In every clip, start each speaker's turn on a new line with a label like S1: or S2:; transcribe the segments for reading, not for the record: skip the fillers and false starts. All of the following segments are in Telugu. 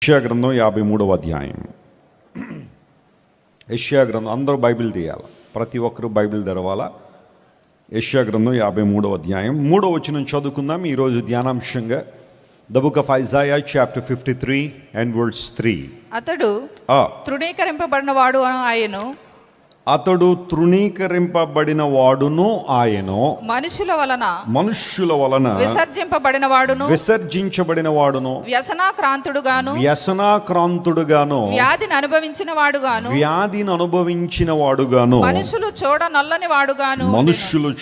S1: యెషయా గ్రంథం 53వ అధ్యాయం. యెషయా గ్రంథం అందరూ బైబిల్ తీయాలి, ప్రతి ఒక్కరూ బైబిల్ తెరవాలా. యెషయా గ్రంథం 53వ అధ్యాయం 3వ వచనం చదువుకుందాం ఈరోజు ధ్యానాంశంగా. The book of Isaiah chapter 53 and verse 3.
S2: అతడు తృణీకరింపబడిన వాడు ఆయను,
S1: అతడు తృణీకరింపబడిన వాడును ఆయను,
S2: మనుషుల వలన విసర్జింపబడిన వాడును,
S1: వ్యసనాక్రాంతుడుగాను,
S2: వ్యాధిని అనుభవించిన వాడుగాను,
S1: మనుషులు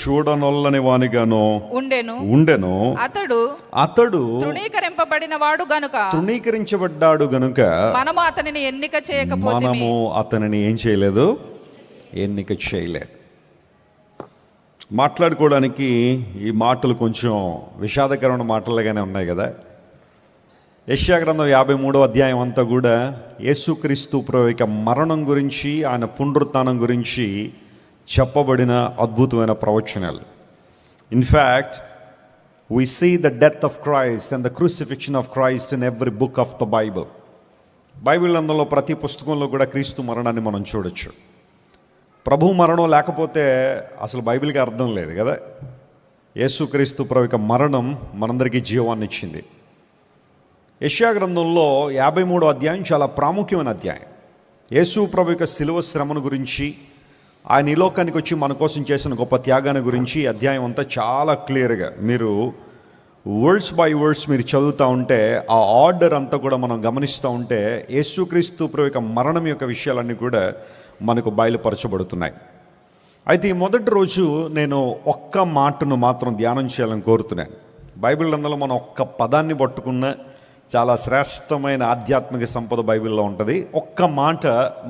S1: చూడనొల్లని వానిగాను ఉండెను. అతడు తృణీకరించబడ్డాడు గనుక
S2: మనము అతనిని
S1: ఏం చేయలేదు, ఎన్నిక చేయలేదు. మాట్లాడుకోవడానికి ఈ మాటలు కొంచెం విషాదకరమైన మాటలుగానే ఉన్నాయి కదా. యెషయా గ్రంథం 53వ అధ్యాయం అంతా కూడా యేసుక్రీస్తు ప్రభు యొక్క మరణం గురించి, ఆయన పునరుత్థానం గురించి చెప్పబడిన అద్భుతమైన ప్రవచనాలు. In fact we see the death of Christ and the crucifixion of Christ in every book of the Bible. Bible అందులో ప్రతి పుస్తకంలో కూడా క్రీస్తు మరణాన్ని మనం చూడొచ్చు. ప్రభు మరణం లేకపోతే అసలు బైబిల్కి అర్థం లేదు కదా. యేసుక్రీస్తు ప్రభు యొక్క మరణం మనందరికీ జీవాన్ని ఇచ్చింది. యెషయా గ్రంథంలో 53వ అధ్యాయం చాలా ప్రాముఖ్యమైన అధ్యాయం. యేసు ప్రభు యొక్క శిలువ శ్రమను గురించి, ఆయన ఈ లోకానికి వచ్చి మన కోసం చేసిన గొప్ప త్యాగాన్ని గురించి ఈ అధ్యాయం అంతా చాలా క్లియర్గా మీరు వర్డ్స్ బై వర్డ్స్ మీరు చదువుతూ ఉంటే, ఆ ఆర్డర్ అంతా కూడా మనం గమనిస్తూ ఉంటే యేసుక్రీస్తు ప్రభు యొక్క మరణం యొక్క విషయాలన్నీ కూడా మనకు బయలుపరచబడుతున్నాయి. అయితే ఈ మొదటి రోజు నేను ఒక్క మాటను మాత్రం ధ్యానం చేయాలని కోరుతున్నాను. బైబిల్ అందులో మనం ఒక్క పదాన్ని పట్టుకున్న చాలా శ్రేష్టమైన ఆధ్యాత్మిక సంపద బైబిల్లో ఉంటుంది. ఒక్క మాట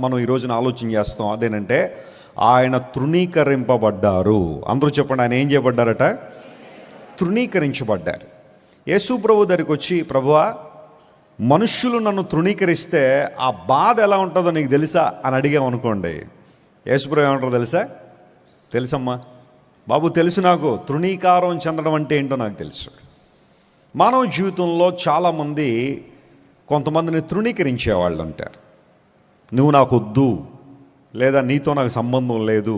S1: మనం ఈ రోజున ఆలోచన చేస్తాం, అదేనంటే ఆయన తృణీకరింపబడ్డారు. అందరూ చెప్పండి, ఆయన ఏం చేయబడ్డారట? తృణీకరించబడ్డారు. యేసు ప్రభు దగ్గరికి వచ్చి, ప్రభువా మనుష్యులు నన్ను తృణీకరిస్తే ఆ బాధ ఎలా ఉంటుందో నీకు తెలుసా అని అడిగామనుకోండి, యేసుప్రభు ఏమంటారో తెలుసమ్మా బాబు, తెలుసు, నాకు తృణీకారం చెందడం అంటే ఏంటో నాకు తెలుసు. మానవ జీవితంలో చాలామంది కొంతమందిని తృణీకరించే వాళ్ళు ఉంటారు. నువ్వు నాకు వద్దు, లేదా నీతో నాకు సంబంధం లేదు,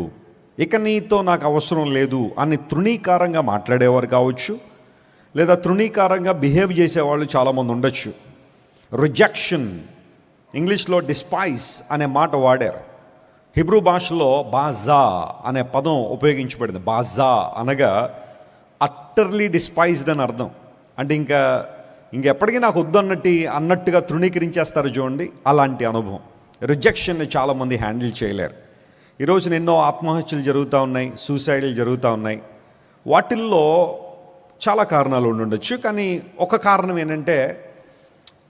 S1: ఇక నీతో నాకు అవసరం లేదు అని తృణీకారంగా మాట్లాడేవారు కావచ్చు, లేదా తృణీకారంగా బిహేవ్ చేసేవాళ్ళు చాలామంది ఉండొచ్చు. రిజెక్షన్, ఇంగ్లీష్లో డిస్పైస్ అనే మాట వాడారు. హిబ్రూ భాషలో బాజా అనే పదం ఉపయోగించబడింది. బాజా అనగా అట్టర్లీ డిస్పైజ్డ్ అని అర్థం. అంటే ఇంకెప్పటికీ నాకు వద్దు అన్నట్టుగా తృణీకరించేస్తారు చూడండి, అలాంటి అనుభవం. రిజెక్షన్ని చాలామంది హ్యాండిల్ చేయలేరు. ఈరోజున ఎన్నో ఆత్మహత్యలు జరుగుతూ ఉన్నాయి, సూసైడ్లు జరుగుతూ ఉన్నాయి. వాటిల్లో చాలా కారణాలు ఉండొచ్చు, కానీ ఒక కారణం ఏంటంటే,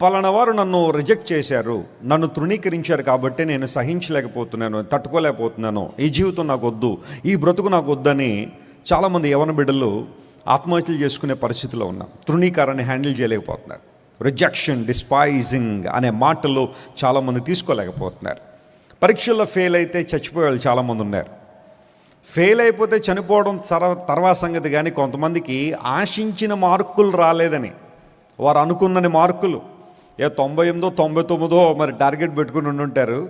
S1: పలానా వారు నన్ను రిజెక్ట్ చేశారు, నన్ను తృణీకరించారు కాబట్టి నేను సహించలేకపోతున్నాను, తట్టుకోలేకపోతున్నాను, ఈ జీవితం నాకు వద్దు, ఈ బ్రతుకు నాకు వద్దని చాలామంది యవ్వన బిడ్డలు ఆత్మహత్యలు చేసుకునే పరిస్థితిలో ఉన్నాం. తృణీకారాన్ని హ్యాండిల్ చేయలేకపోతున్నారు. రిజెక్షన్, డిస్పైజింగ్ అనే మాటలు చాలామంది తీసుకోలేకపోతున్నారు. పరీక్షల్లో ఫెయిల్ అయితే చచ్చిపోయే వాళ్ళు చాలామంది ఉన్నారు. ఫెయిల్ అయిపోతే చనిపోవడం తర్వాత సంగతి, కానీ కొంతమందికి ఆశించిన మార్కులు రాలేదని, వారు అనుకున్నని మార్కులు 98, 99 మరి టార్గెట్ పెట్టుకుని ఉండుంటారు,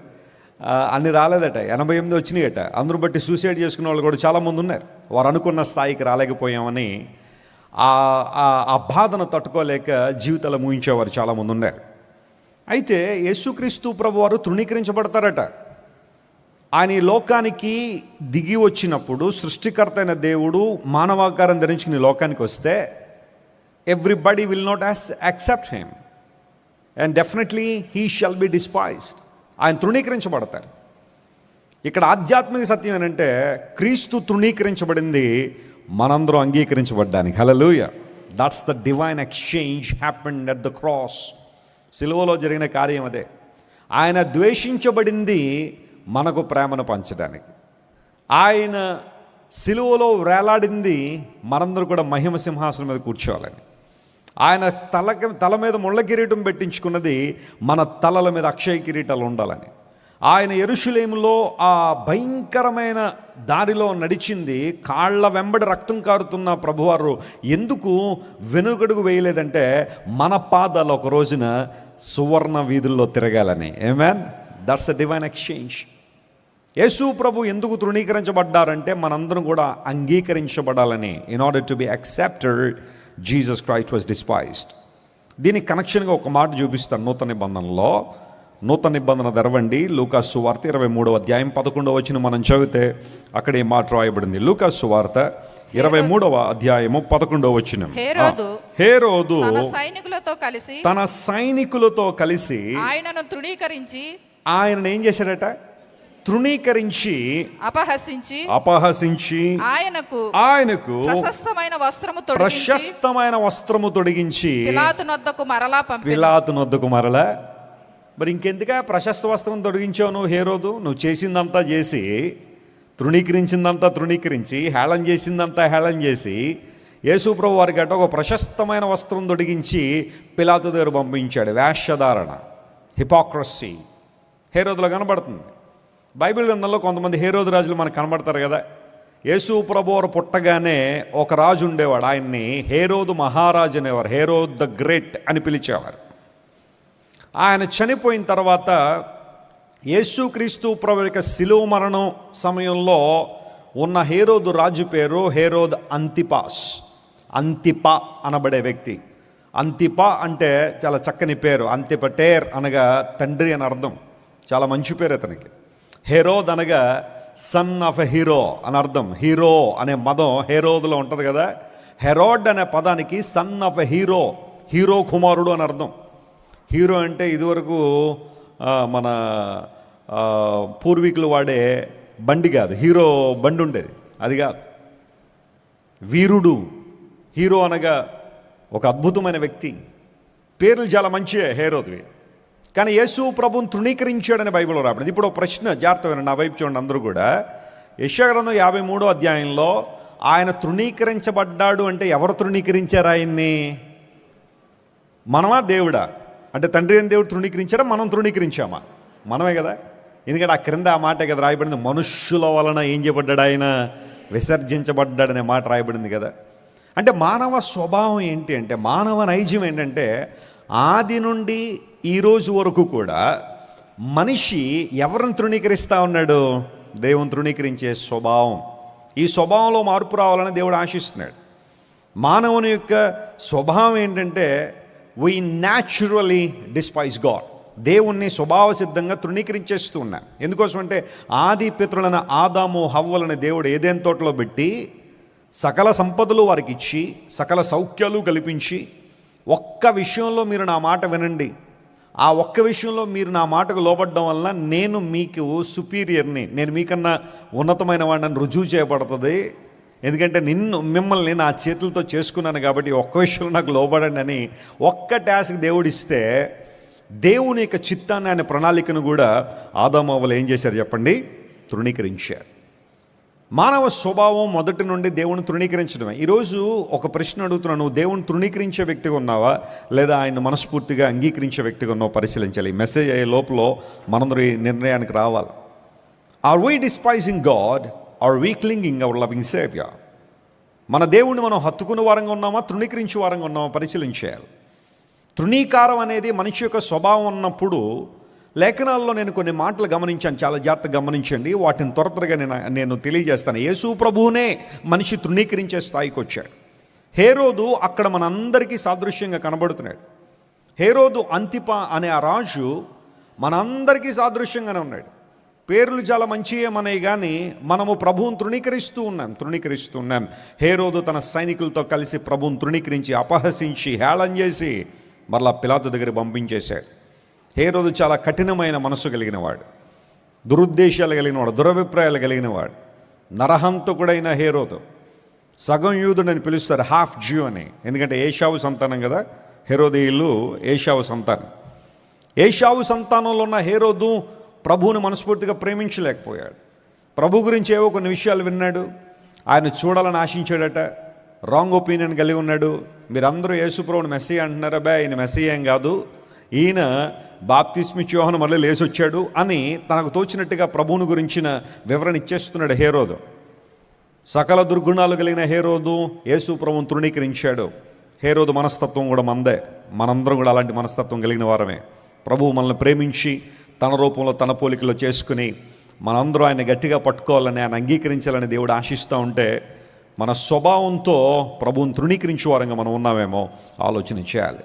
S1: అన్ని రాలేదట, 88 వచ్చినాయట. అందరూ బట్టి సూసైడ్ చేసుకునే వాళ్ళు కూడా చాలామంది ఉన్నారు. వారు అనుకున్న స్థాయికి రాలేకపోయామని ఆ బాధను తట్టుకోలేక జీవితాలు ముగించేవారు చాలామంది ఉన్నారు. అయితే యేసుక్రీస్తు ప్రభు వారు తృణీకరించబడతారట. ఆయన ఈ లోకానికి దిగి వచ్చినప్పుడు, సృష్టికర్త అయిన దేవుడు మానవాకారం ధరించుకుని లోకానికి వస్తే everybody will not accept him and definitely he shall be despised. ఆయన తృణీకరించబడతారు. ఇక్కడ ఆధ్యాత్మిక సత్యం ఏంటంటే, క్రీస్తు తృణీకరించబడింది మనందరం అంగీకరించబడ్డానికి. Hallelujah. That's the divine exchange happened at the cross. సిలువలో జరిగిన కార్యం అదే. ఆయన ద్వేషించబడింది మనకు ప్రేమను పంచడానికి. ఆయన సిలువలో వేలాడింది మనందరూ కూడా మహిమ సింహాసనం మీద కూర్చోవాలని. ఆయన తల మీద ముళ్ళ కిరీటం పెట్టించుకున్నది మన తలల మీద అక్షయ కిరీటాలు ఉండాలని. ఆయన యెరూషలేములో ఆ భయంకరమైన దారిలో నడిచింది, కాళ్ళ వెంబడి రక్తం కారుతున్న ప్రభువారు ఎందుకు వెనుగడుగు వేయలేదంటే, మన పాదాలు ఒక రోజున సువర్ణ వీధుల్లో తిరగాలని. Amen. That's a divine exchange. యేసు ప్రభు ఎందుకు తృణీకరించబడ్డారంటే మనందరం కూడా అంగీకరించబడాలని. In order to be accepted Jesus Christ was despised. దీనికి కనెక్షన్గా ఒక మాట చూపిస్తాను. నూతన నిబంధనలో, నూతన నిబంధన తెరవండి, లూకాసు సువార్త 23వ అధ్యాయం 11వ వచనం మనం చదివితే అక్కడ ఈ మాట రాయబడింది. లూకాసు సువార్త 23వ అధ్యాయము 11వ వచనం. హేరోదు తన సైనికులతో కలిసి
S2: ఆయనను తృణీకరించి,
S1: ఆయనను ఏం చేశాడట? తృణీకరించి, అపహసించి ఆయనకు ప్రశస్తమైన వస్త్రము తొడిగించి పిలాతు నొద్దకు మరలా. మరి ఇంకెందుగా ప్రశస్త వస్త్రం తొడిగించావు నువ్వు హేరోదు? నువ్వు చేసిందంతా చేసి, తృణీకరించిందంతా తృణీకరించి, హేళన చేసిందంతా హేళన చేసి, యేసు ప్రభు వారికి అట ఒక ప్రశస్తమైన వస్త్రం తొడిగించి పిలాతు దగ్గర పంపించాడు. వేషధారణ, హిపోక్రసీ హేరోదులో కనబడుతుంది. బైబిల్ గ్రంథంలో కొంతమంది హేరోదు రాజులు మనకు కనబడతారు కదా. యేసు ప్రభు వారు పుట్టగానే ఒక రాజు ఉండేవాడు, ఆయన్ని హేరోదు మహారాజు అనేవారు. హేరోద్ ద గ్రేట్ అని పిలిచేవారు. ఆయన చనిపోయిన తర్వాత యేసుక్రీస్తు ప్రభు యొక్క శిలువ మరణం సమయంలో ఉన్న హేరోదు రాజు పేరు హేరోద్ అంతిపాస్. అంతిపా అనబడే వ్యక్తి. అంతిపా అంటే చాలా చక్కని పేరు. అంతిపటేర్ అనగా తండ్రి అని అర్థం. చాలా మంచి పేరు అతనికి. హేరోద్ అనగా సన్ ఆఫ్ ఎ హీరో అని అర్థం. హీరో అనే పదం హేరోదులో ఉంటుంది కదా. హెరోడ్ అనే పదానికి son of a hero, hero కుమారుడు అని అర్థం. హీరో అంటే ఇదివరకు మన పూర్వీకులు వాడే బండి కాదు, హీరో బండి ఉండేది, అది కాదు. వీరుడు, హీరో అనగా ఒక అద్భుతమైన వ్యక్తి. పేర్లు చాలా మంచివే హేరోద్వి. కానీ యేసు ప్రభువుని తృణీకరించాడని బైబిల్లో రాబడింది. ఇప్పుడు ఒక ప్రశ్న, జాగ్రత్త వినండి, నా వైపు చూడండి అందరూ కూడా. యెషయా గ్రంథం 53వ అధ్యాయంలో ఆయన తృణీకరించబడ్డాడు అంటే ఎవరు తృణీకరించారు ఆయన్ని? మనమా దేవుడా? అంటే తండ్రి అయిన దేవుడు తృణీకరించాడా, మనం తృణీకరించామా? మనమే కదా. ఎందుకంటే ఆ క్రింద ఆ మాటే కదా రాయబడింది, మనుష్యుల వలన ఏం చేయబడ్డాడు ఆయన? విసర్జించబడ్డాడనే మాట రాయబడింది కదా. అంటే మానవ స్వభావం ఏంటి అంటే, మానవ నైజం ఏంటంటే, ఆది నుండి ఈరోజు వరకు కూడా మనిషి ఎవరిని తృణీకరిస్తూ ఉన్నాడు? దేవుని తృణీకరించే స్వభావం. ఈ స్వభావంలో మార్పు రావాలని దేవుడు ఆశిస్తున్నాడు. మానవుని యొక్క స్వభావం ఏంటంటే, వీ న్యాచురలీ డిస్పైజ్ గాడ్. దేవుణ్ణి స్వభావ సిద్ధంగా తృణీకరించేస్తూ ఉన్నాం. ఎందుకోసం అంటే ఆది పితరులైన ఆదాము హవ్వలను దేవుడు ఏదెన్ తోటలో పెట్టి సకల సంపదలు వారికి ఇచ్చి, సకల సౌఖ్యాలు కల్పించి, ఒక్క విషయంలో మీరు నా మాట వినండి, ఆ ఒక్క విషయంలో మీరు నా మాటకు లోబడ్డం వల్ల నేను మీకు సుపీరియర్ని, నేను మీకన్నా ఉన్నతమైన వాడిని రుజువు చేయబడుతుంది. ఎందుకంటే మిమ్మల్ని నా చేతులతో చేసుకున్నాను కాబట్టి ఒక్క విషయంలో నాకు లోబడండి అని ఒక్క టాస్క్ దేవుడు ఇస్తే, దేవుని యొక్క చిత్తాన్ని, ఆయన ప్రణాళికను కూడా ఆదాము హవ్వలు ఏం చేశారు చెప్పండి? తృణీకరించారు. మానవ స్వభావం మొదటి నుండి దేవుని తృణీకరించడమే. ఈరోజు ఒక ప్రశ్న అడుగుతున్నాను, నువ్వు దేవుని తృణీకరించే వ్యక్తిగా ఉన్నావా, లేదా ఆయన మనస్ఫూర్తిగా అంగీకరించే వ్యక్తిగా ఉన్నావు? పరిశీలించాలి. ఈ మెసేజ్ అయ్యే లోపల మనందరూ ఈ నిర్ణయానికి రావాలి. Are we despising God are we clinging our loving saviour? మన దేవుణ్ణి మనం హత్తుకునే వారంగా ఉన్నామా, తృణీకరించే వారంగా ఉన్నామా? పరిశీలించేయాలి. తృణీకారం అనేది మనిషి యొక్క స్వభావం ఉన్నప్పుడు, లేఖనాల్లో నేను కొన్ని మాటలు గమనించాను, చాలా జాగ్రత్తగా గమనించండి. వాటిని త్వరగా నేను తెలియజేస్తాను. యేసు ప్రభువునే మనిషి తృణీకరించే స్థాయికి వచ్చాడు. హేరోదు అక్కడ మనందరికీ సాదృశ్యంగా కనబడుతున్నాడు. హేరోదు అంతిపా అనే ఆ రాజు మనందరికీ సాదృశ్యంగానే ఉన్నాడు. పేర్లు చాలా మంచివే మనవి, కానీ మనము ప్రభువుని తృణీకరిస్తూ ఉన్నాం. హేరోదు తన సైనికులతో కలిసి ప్రభువుని తృణీకరించి, అపహసించి, హేళన చేసి మరలా పిలాతు దగ్గర పంపించేశాడు. హేరోదు చాలా కఠినమైన మనసు కలిగినవాడు, దురుద్దేశాలు కలిగినవాడు, దురభిప్రాయాలు కలిగినవాడు, నరహంతకుడైన హేరోదు. సగం యూదుడని పిలుస్తారు, హాఫ్ జ్యూ అని. ఎందుకంటే ఏషావు సంతానం కదా హేరోదీయులు, ఏషావు సంతానం. ఏషావు సంతానంలో ఉన్న హేరోదు ప్రభువుని మనస్ఫూర్తిగా ప్రేమించలేకపోయాడు. ప్రభు గురించి ఏవో కొన్ని విషయాలు విన్నాడు, ఆయన చూడాలని ఆశించాడట, రాంగ్ ఒపీనియన్ కలిగి ఉన్నాడు. మీరందరూ యేసు ప్రభువుని మెస్సీయా అంటున్నారా? బా, ఈయన మెస్సీయా ఏం కాదు, ఈయన బాప్తిస్మిచ్చి యోహాను మళ్ళీ లేచొచ్చాడు అని తనకు తోచినట్టుగా ప్రభువుని గురించిన వివరణ ఇచ్చేస్తున్నాడు హేరోదు. సకల దుర్గుణాలు కలిగిన హేరోదు యేసు ప్రభువుని తృణీకరించాడు. హేరోదు మనస్తత్వం కూడా మందే, మనందరం కూడా అలాంటి మనస్తత్వం కలిగిన వారమే. ప్రభువు మనల్ని ప్రేమించి తన రూపంలో తన పోలికలో చేసుకుని మనందరూ ఆయన గట్టిగా పట్టుకోవాలని, ఆయన అంగీకరించాలని దేవుడు ఆశిస్తూ ఉంటే మన స్వభావంతో ప్రభువుని తృణీకరించే వారంగా మనం ఉన్నామేమో ఆలోచన చేయాలి.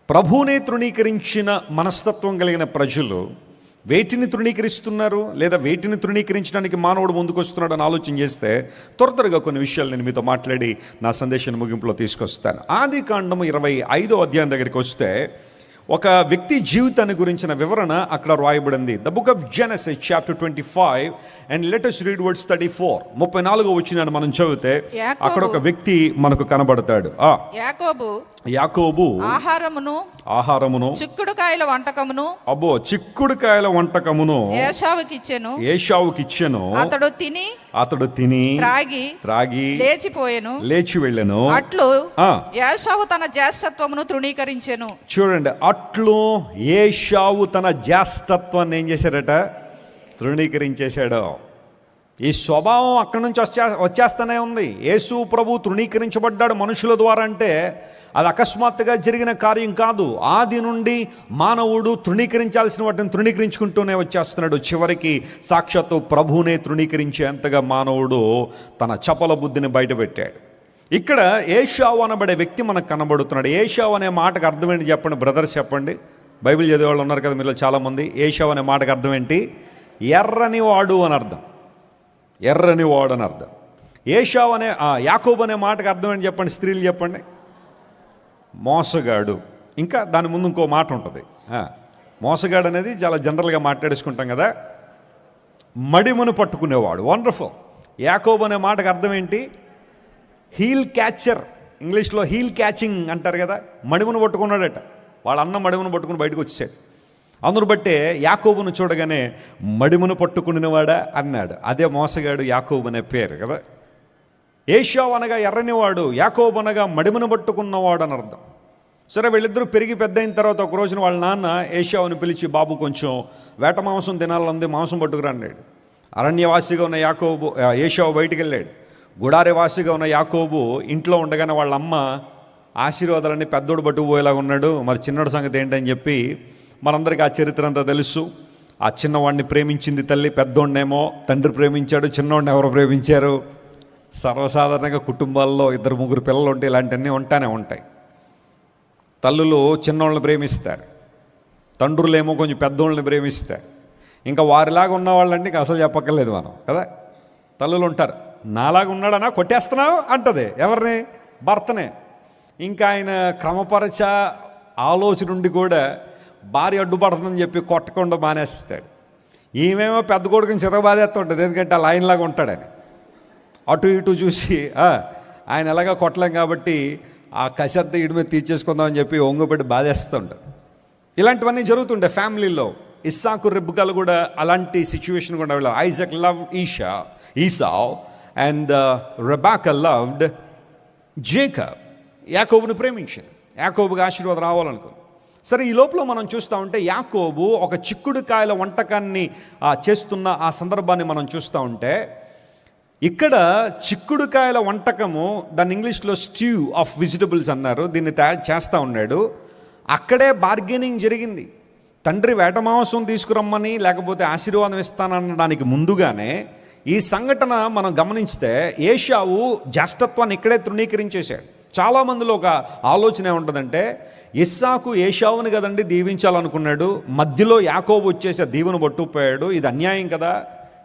S1: ప్రభువునే తృణీకరించిన మనస్తత్వం కలిగిన ప్రజలు వేటిని తృణీకరిస్తున్నారు, లేదా వేటిని తృణీకరించడానికి మానవుడు ముందుకు వస్తున్నాడు అని ఆలోచన చేస్తే త్వరగా కొన్ని విషయాలు నేను మీతో మాట్లాడి నా సందేశాన్ని ముగింపులో తీసుకొస్తాను. ఆదికాండము 25వ అధ్యాయం దగ్గరికి వస్తే ఒక వ్యక్తి జీవితాన్ని గురించిన వివరణ అక్కడ రాయబడింది. The book of Genesis chapter 25 and let us read words 34. 34వ వచనాన్ని మనం చదివితే అక్కడ ఒక వ్యక్తి మనకు కనబడతాడు. యాకోబు ఆహారమును
S2: చిక్కుడుకాయల వంటకమును
S1: చిక్కుడుకాయల వంటకమును ఏశావుకిచ్చెను. అతడు తిని త్రాగి లేచి వెళ్ళెను.
S2: అట్లు ఏశావు తన జ్యేష్ఠత్వమును తృణీకరించెను.
S1: చూడండి, అట్లు ఏశావు తన జ్యేష్ఠత్వాన్ని ఏం చేశాడట? తృణీకరించేశాడు. ఈ స్వభావం అక్కడి నుంచి వచ్చేస్తూనే ఉంది. యేసు ప్రభు తృణీకరించబడ్డాడు మనుషుల ద్వారా అంటే అది అకస్మాత్తుగా జరిగిన కార్యం కాదు. ఆది నుండి మానవుడు తృణీకరించాల్సిన వాటిని తృణీకరించుకుంటూనే వచ్చేస్తున్నాడు. చివరికి సాక్షాత్తు ప్రభువునే తృణీకరించేంతగా మానవుడు తన చపల బుద్ధిని బయటపెట్టాడు. ఇక్కడ ఏశావు అనబడే వ్యక్తి మనకు కనబడుతున్నాడు. ఏశావు అనే మాటకు అర్థం ఏంటి చెప్పండి బ్రదర్స్, చెప్పండి. బైబిల్ చదివేవాళ్ళు ఉన్నారు కదా మీలో చాలామంది. ఏశావు అనే మాటకు అర్థం ఏంటి? ఎర్రని వాడు అని అర్థం. ఎర్రని వాడు అని అర్థం. ఏశావు అనే యాకోబు అనే మాటకు అర్థం ఏంటి చెప్పండి, స్త్రీలు చెప్పండి. మోసగాడు. ఇంకా దాని ముందు ఇంకో మాట ఉంటుంది. మోసగాడు అనేది చాలా జనరల్గా మాట్లాడేసుకుంటాం కదా. మడిమను పట్టుకునేవాడు. వండర్ఫుల్. యాకోబు అనే మాటకు అర్థం ఏంటి? Heel catcher. ఇంగ్లీష్లో హీల్ క్యాచింగ్ అంటారు కదా. మడిమను పట్టుకున్నాడట. వాళ్ళ అన్న మడిమను పట్టుకుని బయటకు వచ్చాడు. అందును బట్టే యాకోబును చూడగానే మడిమను పట్టుకునేవాడా అన్నాడు. అదే మోసగాడు యాకోబు అనే పేరు కదా. ఏశావు అనగా ఎర్రనివాడు, యాకోబు అనగా మడిమను పట్టుకున్నవాడు అని అర్థం. సరే, వీళ్ళిద్దరూ పెరిగి పెద్ద అయిన తర్వాత ఒక రోజున వాళ్ళ నాన్న ఏశావుని పిలిచి, బాబు కొంచెం వేట మాంసం తినాలంది, మాంసం పట్టుకురా అన్నాడు. అరణ్యవాసిగా ఉన్న ఏశావు బయటికి వెళ్ళాడు. గుడారివాసిగా ఉన్న యాకోబు ఇంట్లో ఉండగానే వాళ్ళ అమ్మ ఆశీర్వాదాలన్నీ పెద్దోడు పట్టుకుపోయేలాగా ఉన్నాడు, మరి చిన్నోడు సంగతి ఏంటని చెప్పి మనందరికీ ఆ చరిత్ర అంతా తెలుసు. ఆ చిన్నవాడిని ప్రేమించింది తల్లి, పెద్దోడినేమో తండ్రి ప్రేమించాడు, చిన్నవాడిని ఎవరు ప్రేమించారు? సర్వసాధారణంగా కుటుంబాల్లో 2-3 పిల్లలు ఉంటే ఇలాంటివన్నీ ఉంటాయి. తల్లులు చిన్నోళ్ళని ప్రేమిస్తారు, తండ్రులేమో కొంచెం పెద్దోళ్ళని ప్రేమిస్తారు. ఇంకా వారిలాగా ఉన్నవాళ్ళంటే ఇంకా అసలు చెప్పక్కర్లేదు మనం కదా. తల్లులు ఉంటారు, నాలాగా ఉన్నాడనా కొట్టేస్తున్నావు అంటది. ఎవరిని? భర్తనే. ఇంకా ఆయన క్రమపరచ ఆలోచన ఉండి కూడా భార్య అడ్డుపడుతుందని చెప్పి కొట్టకుండా మానేస్తాడు. ఈమెమో పెద్ద కొడుకుని చితబాధేస్తుంటుంది, ఎందుకంటే ఆ లైన్లాగా ఉంటాడని. అటు ఇటు చూసి ఆయన ఎలాగా కొట్టలేం కాబట్టి ఆ కసంతా ఇడి మీద తీర్చేసుకుందామని చెప్పి ఒంగబెట్టి బాధేస్తూ ఉంటారు. ఇలాంటివన్నీ జరుగుతుండే ఫ్యామిలీలో. ఇస్సాకు రెబ్కాలు కూడా అలాంటి సిచ్యువేషన్ కూడా వెళ్ళారు. Isaac loved Esau and Rebekah loved Jacob. యాకోబుని ప్రేమించారు. యాకోబుకి ఆశీర్వాదం రావాలనుకుంది. సరే, ఈ లోపల మనం చూస్తూ ఉంటే యాకోబు ఒక చిక్కుడుకాయల వంటకాన్ని చేస్తున్న ఆ సందర్భాన్ని మనం చూస్తూ ఉంటే ఇక్కడ చిక్కుడుకాయల వంటకము, దాన్ని ఇంగ్లీష్లో స్ట్యూ ఆఫ్ వెజిటబుల్స్ అన్నారు, దీన్ని తయారు చేస్తూ ఉన్నాడు. అక్కడే బార్గెనింగ్ జరిగింది. తండ్రి వేట మాంసం తీసుకురమ్మని లేకపోతే ఆశీర్వాదం ఇస్తాననడానికి ముందుగానే ఈ సంఘటన మనం గమనిస్తే ఏశావు జ్యేష్ఠత్వాన్ని ఇక్కడే తృణీకరించేశాడు. చాలామందిలో ఒక ఆలోచన ఏముంటుందంటే, ఇస్సాకు ఏశావుని కదండి దీవించాలనుకున్నాడు, మధ్యలో యాకోబు వచ్చేసి దీవెను పట్టుకుపోయాడు, ఇది అన్యాయం కదా,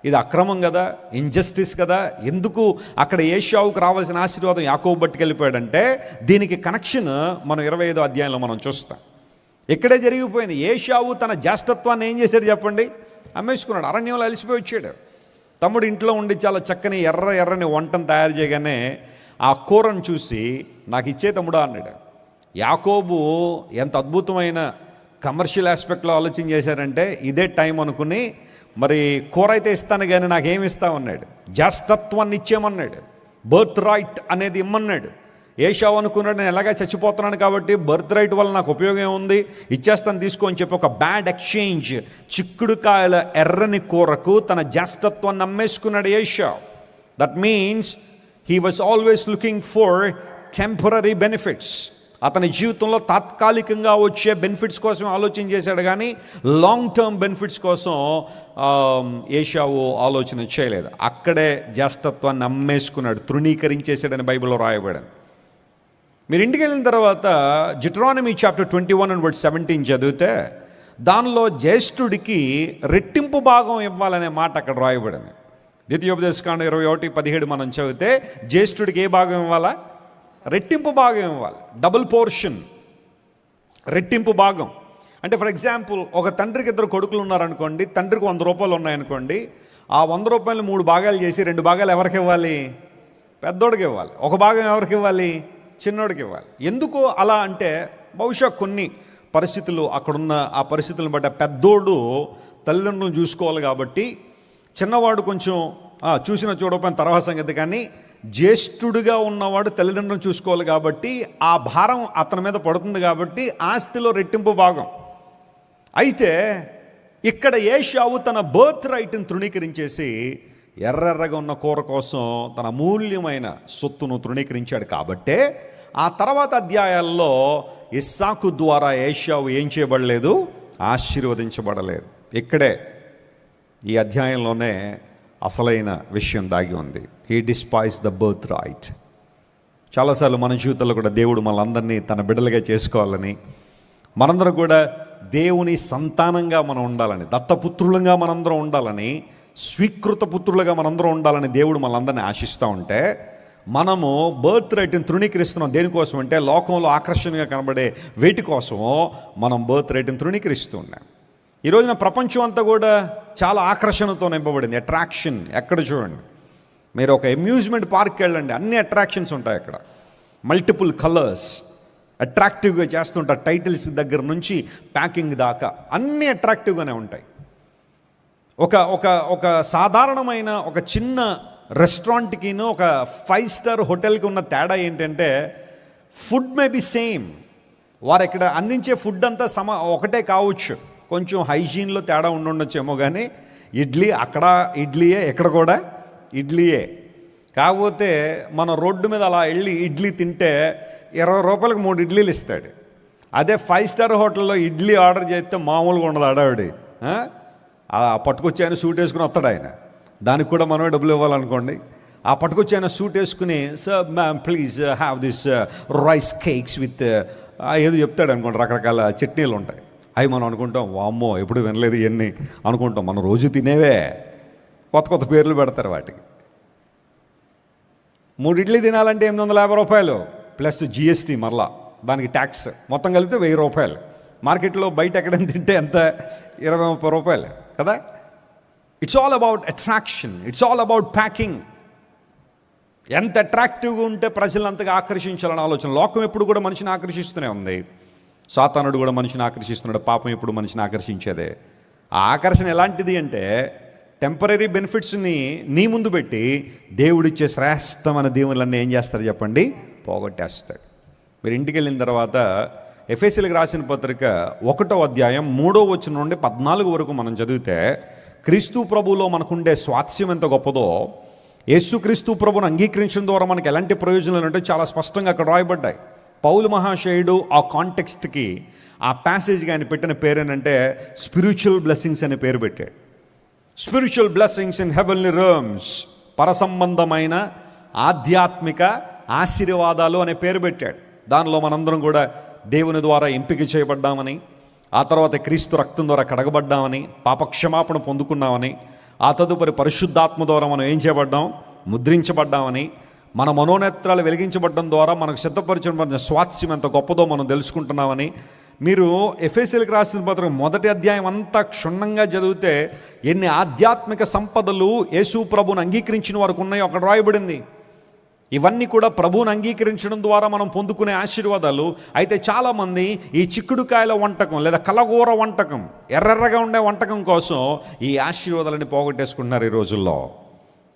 S1: ఇది అక్రమం కదా, ఇంజస్టిస్ కదా, ఎందుకు అక్కడ ఏశావుకు రావాల్సిన ఆశీర్వాదం యాకోబు పట్టుకెళ్ళిపోయాడంటే దీనికి కనెక్షన్ మనం 25వ అధ్యాయంలో మనం చూస్తాం. ఇక్కడే జరిగిపోయింది. ఏశావు తన జ్యేష్ఠత్వాన్ని ఏం చేశాడు చెప్పండి? అమ్మేసుకున్నాడు. అరణ్యంలో అలసిపోయి వచ్చాడు. తమ్ముడు ఇంట్లో ఉండి చాలా చక్కని ఎర్రని వంటను తయారు చేయగానే ఆ కూరను చూసి నాకు ఇచ్చే తమ్ముడా అన్నాడు. యాకోబు ఎంత అద్భుతమైన కమర్షియల్ ఆస్పెక్ట్లో ఆలోచన చేశారంటే ఇదే టైం అనుకుని, మరి కూర అయితే ఇస్తాను కానీ నాకేమి ఇస్తామన్నాడు. జ్యేష్ఠత్వాన్ని ఇచ్చేయమన్నాడు. బర్త్ రైట్ అనేది ఇమ్మన్నాడు. ఏశావు అనుకున్నాడు, నేను ఎలాగా చచ్చిపోతున్నాను కాబట్టి బర్త్ రైట్ వల్ల నాకు ఉపయోగం ఉంది, ఇచ్చేస్తాను తీసుకో అని చెప్పి ఒక బ్యాడ్ ఎక్స్చేంజ్, చిక్కుడుకాయల ఎర్రని కూరకు తన జ్యేష్ఠత్వాన్ని అమ్మేసుకున్నాడు ఏశావు. That means he was always looking for temporary benefits. అతని జీవితంలో తాత్కాలికంగా వచ్చే బెనిఫిట్స్ కోసం ఆలోచన చేశాడు, కానీ లాంగ్ టర్మ్ బెనిఫిట్స్ కోసం ఏశావు ఆలోచన చేయలేదు. అక్కడే జ్యేష్ఠత్వాన్ని అమ్మేసుకున్నాడు, తృణీకరించేశాడని బైబిల్లో రాయబడింది. మీరు ఇంటికి వెళ్ళిన తర్వాత జిట్రానమీ చాప్టర్ 21:17 చదివితే దానిలో జ్యేష్ఠుడికి రెట్టింపు భాగం ఇవ్వాలనే మాట అక్కడ రాయబడింది. ద్వితీయోపదేశకాండం 21:17 మనం చదివితే జ్యేష్ఠుడికి ఏ భాగం ఇవ్వాలా? రెట్టింపు భాగం ఇవ్వాలి. డబుల్ పోర్షన్, రెట్టింపు భాగం. అంటే ఫర్ ఎగ్జాంపుల్, ఒక తండ్రికి 2 కొడుకులు ఉన్నారనుకోండి, తండ్రికి 100 రూపాయలు ఉన్నాయనుకోండి, ఆ 100 రూపాయలు 3 భాగాలు చేసి 2 భాగాలు ఎవరికి ఇవ్వాలి? పెద్దోడికి ఇవ్వాలి. ఒక భాగం ఎవరికి ఇవ్వాలి? చిన్నోడికి ఇవ్వాలి. ఎందుకు అలా అంటే, బహుశా కొన్ని పరిస్థితులు అక్కడున్న ఆ పరిస్థితులను బట్టి పెద్దోడు తల్లిదండ్రులను చూసుకోవాలి కాబట్టి, చిన్నవాడు కొంచెం చూసిన చూడకపోయిన తర్వాత సంగతి, కానీ జ్యేష్ఠుడిగా ఉన్నవాడు తల్లిదండ్రులను చూసుకోవాలి కాబట్టి ఆ భారం అతని మీద పడుతుంది కాబట్టి ఆస్తిలో రెట్టింపు భాగం. అయితే ఇక్కడ ఏశావు తన బర్త్ రైట్ని తృణీకరించేసి ఎర్రెర్రగా ఉన్న కూర కోసం తన అమూల్యమైన సొత్తును తృణీకరించాడు. కాబట్టే ఆ తర్వాత అధ్యాయాల్లో ఇస్సాకు ద్వారా ఏశావు ఏం చేయబడలేదు? ఆశీర్వదించబడలేదు. ఇక్కడే ఈ అధ్యాయంలోనే అసలైన విషయం దాగి ఉంది. He despise the birth right. చాలాసార్లు మన జీవితంలో కూడా దేవుడు మనందరినీ తన బిడ్డలుగా చేసుకోవాలని, మనందరం కూడా దేవుని సంతానంగా మనం ఉండాలని, దత్తపుత్రులుగా మనందరం ఉండాలని, స్వీకృత పుత్రులుగా మనందరం ఉండాలని దేవుడు మనందరినీ ఆశిస్తూ ఉంటే, మనము బర్త్ రైట్ని తృణీకరిస్తున్నాం. దేనికోసం అంటే లోకంలో ఆకర్షణగా కనబడే వేటి కోసమో మనం బర్త్ రైట్ని తృణీకరిస్తూ ఉన్నాం. ఈ రోజున ప్రపంచం అంతా కూడా చాలా ఆకర్షణతో నింపబడింది. అట్రాక్షన్. ఎక్కడ చూడండి, మీరు ఒక అమ్యూజ్మెంట్ పార్క్కి వెళ్ళండి, అన్ని అట్రాక్షన్స్ ఉంటాయి అక్కడ. మల్టిపుల్ కలర్స్ అట్రాక్టివ్గా చేస్తుంటారు. టైటిల్స్ దగ్గర నుంచి ప్యాకింగ్ దాకా అన్నీ అట్రాక్టివ్గానే ఉంటాయి. ఒక ఒక ఒక సాధారణమైన ఒక చిన్న రెస్టారెంట్కిను ఒక 5 స్టార్ హోటల్కి ఉన్న తేడా ఏంటంటే, ఫుడ్ మే బి సేమ్. వారు ఇక్కడ అందించే ఫుడ్ అంతా ఒకటే కావచ్చు, కొంచెం హైజీన్లో తేడా ఉండొచ్చేమో, కానీ ఇడ్లీ అక్కడ ఇడ్లీయే, ఇక్కడ కూడా ఇడ్లీయే. కాకపోతే మన రోడ్డు మీద అలా వెళ్ళి ఇడ్లీ తింటే 20 రూపాయలకు 3 ఇడ్లీలు ఇస్తాడు. అదే 5 స్టార్ హోటల్లో ఇడ్లీ ఆర్డర్ చేస్తే మామూలుగా ఉండదు అడావిడి. పట్టుకొచ్చి ఆయన సూట్ వేసుకుని వస్తాడు ఆయన, దానికి కూడా మనమే డబ్బులు ఇవ్వాలనుకోండి. ఆ పట్టుకొచ్చి ఆయన సూట్ వేసుకుని, sir ma'am please have this rice cakes with ఏదో చెప్తాడు అనుకోండి, రకరకాల చట్నీలు ఉంటాయి. అవి మనం అనుకుంటాం, వామ్మో ఎప్పుడు వినలేదు ఇవన్నీ అనుకుంటాం. మనం రోజు తినేవే, కొత్త కొత్త పేర్లు పెడతారు వాటికి. 3 ఇడ్లీ తినాలంటే 850 రూపాయలు ప్లస్ జిఎస్టీ, మరలా దానికి ట్యాక్స్, మొత్తం కలిపితే 1000 రూపాయలు. మార్కెట్లో బయట ఎక్కడైనా తింటే ఎంత? 20-30 రూపాయలు కదా. It's all about attraction, it's all about packing. ఎంత అట్రాక్టివ్గా ఉంటే ప్రజలు అంతగా ఆకర్షించాలని ఆలోచన. లోకం ఎప్పుడు కూడా మనిషిని ఆకర్షిస్తూనే ఉంది. సాతానుడు కూడా మనిషిని ఆకర్షిస్తున్నాడు. పాపం ఎప్పుడు మనిషిని ఆకర్షించేదే. ఆ ఆకర్షణ ఎలాంటిది అంటే, టెంపరీ బెనిఫిట్స్ని నీ ముందు పెట్టి దేవుడిచ్చే శ్రేష్టమైన దీవెనలన్నీ ఏం చేస్తారు చెప్పండి? పోగొట్టేస్తాడు. మీరు ఇంటికి వెళ్ళిన తర్వాత ఎఫెసీయులకు రాసిన పత్రిక 1వ అధ్యాయం 3వ వచనం నుండి 14 వరకు మనం చదివితే, క్రీస్తు ప్రభువులో మనకుండే స్వాస్థ్యం ఎంత గొప్పదో, యేసుక్రీస్తు ప్రభువును అంగీకరించడం ద్వారా మనకి ఎలాంటి ప్రయోజనాలు అంటే చాలా స్పష్టంగా అక్కడ రాయబడ్డాయి. పౌలు మహాశయుడు ఆ కాంటెక్స్ట్కి, ఆ ప్యాసేజ్కి ఆయన పెట్టిన పేరేనంటే స్పిరిచువల్ బ్లెస్సింగ్స్ అనే పేరు పెట్టాడు. Spiritual blessings in heavenly rooms, పరసంబంధమైన ఆధ్యాత్మిక ఆశీర్వాదాలు అనే పేరు పెట్టాడు. దానిలో మనందరం కూడా దేవుని ద్వారా ఎంపిక చేయబడ్డామని, ఆ తర్వాత క్రీస్తు రక్తం ద్వారా కడగబడ్డామని, పాపక్షమాపణ పొందుకున్నామని, ఆ తదుపరి పరిశుద్ధాత్మ ద్వారా మనం ఏం చేయబడ్డాం? ముద్రించబడ్డామని, మన మనోనేత్రాలు వెలిగించబడడం ద్వారా మనకు సిద్ధపరిచిన స్వాస్థ్యం ఎంత గొప్పదో మనం తెలుసుకుంటున్నామని. మీరు ఎఫెసీయులకు రాసిన పత్రిక 1వ అధ్యాయం అంతా క్షుణ్ణంగా చదివితే ఎన్ని ఆధ్యాత్మిక సంపదలు యేసు ప్రభువును అంగీకరించిన వారికి ఉన్నాయో అక్కడ రాయబడింది. ఇవన్నీ కూడా ప్రభువును అంగీకరించడం ద్వారా మనం పొందుకునే ఆశీర్వాదాలు. అయితే చాలామంది ఈ చిక్కుడుకాయల వంటకం లేదా కలగూర వంటకం, ఎర్రెర్రగా ఉండే వంటకం కోసం ఈ ఆశీర్వాదాలని పోగొట్టేసుకుంటున్నారు ఈ రోజుల్లో.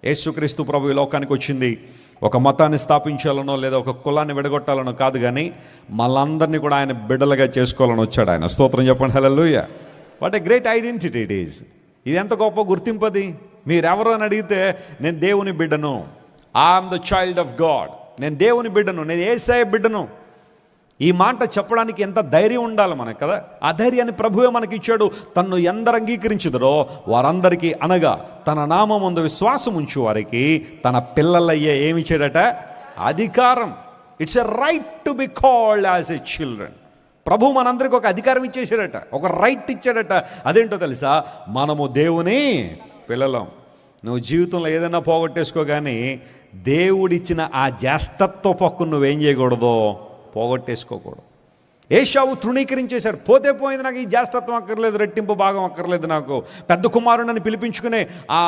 S1: యేసుక్రీస్తు ప్రభు ఈ లోకానికి వచ్చింది ఒక మతాన్ని స్థాపించాలనో లేదా ఒక కులాన్ని విడగొట్టాలనో కాదు, కానీ మనందరినీ కూడా ఆయన బిడ్డలుగా చేసుకోవాలని వచ్చాడు ఆయన. స్తోత్రం చెప్పండి, hallelujah. What a great identity it is. ఇది ఎంత గొప్ప గుర్తింపది. మీరెవరు అని అడిగితే, నేను దేవుని బిడ్డను, I'm the child of God, నేను దేవుని బిడ్డను, నేను యేసయ్య బిడ్డను. ఈ మాట చెప్పడానికి ఎంత ధైర్యం ఉండాలి మనకు కదా. ఆ ధైర్యాన్ని ప్రభువే మనకి ఇచ్చాడు. తన్ను ఎందరు అంగీకరించుదరో వారందరికీ, అనగా తన నామమందు విశ్వాసం ఉంచు వారికి తన పిల్లలయ్యే ఏమి ఇచ్చాడట? అధికారం. It's a right to be called as a children. ప్రభు మనందరికి ఒక అధికారం ఇచ్చేసాడట, ఒక రైట్ ఇచ్చాడట. అదేంటో తెలుసా? మనము దేవుని పిల్లలం. నువ్వు జీవితంలో ఏదైనా పోగొట్టేసుకో, కానీ దేవుడిచ్చిన ఆ జ్యేష్ఠత్వ పక్కు నువ్వేం చేయకూడదు? పోగొట్టేసుకోకూడదు. ఏశావు తృణీకరించేశాడు. పోతే పోయింది, నాకు ఈ జ్యేష్ఠత్వం అక్కర్లేదు, రెట్టింపు భాగం అక్కర్లేదు, నాకు పెద్ద కుమారుడని పిలిపించుకునే ఆ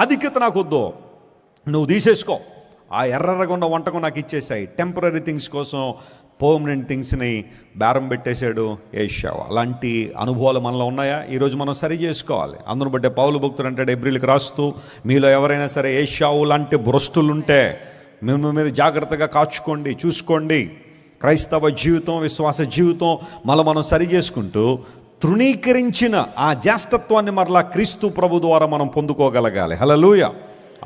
S1: ఆధిక్యత నాకు వద్దు, నువ్వు తీసేసుకో, ఆ ఎర్రగా ఉన్న వంటకం నాకు ఇచ్చేసాయి. టెంపరీ థింగ్స్ కోసం పర్మనెంట్ థింగ్స్ని బేరం పెట్టేశాడు ఏశావు. అలాంటి అనుభవాలు మనలో ఉన్నాయా? ఈరోజు మనం సరి చేసుకోవాలి. అందును బట్టే పౌలు భక్తుడు అంటాడు ఎబ్రీలకు రాస్తూ, మీలో ఎవరైనా సరే ఏశావు లాంటి భ్రష్టులుంటే మీరు జాగ్రత్తగా కాచుకోండి, చూసుకోండి. క్రైస్తవ జీవితం, విశ్వాస జీవితం మనం సరి చేసుకుంటూ తృణీకరించిన ఆ జ్యేష్ఠత్వాన్ని మరలా క్రీస్తు ప్రభు ద్వారా మనం పొందుకోగలగాలి. హల్లెలూయా.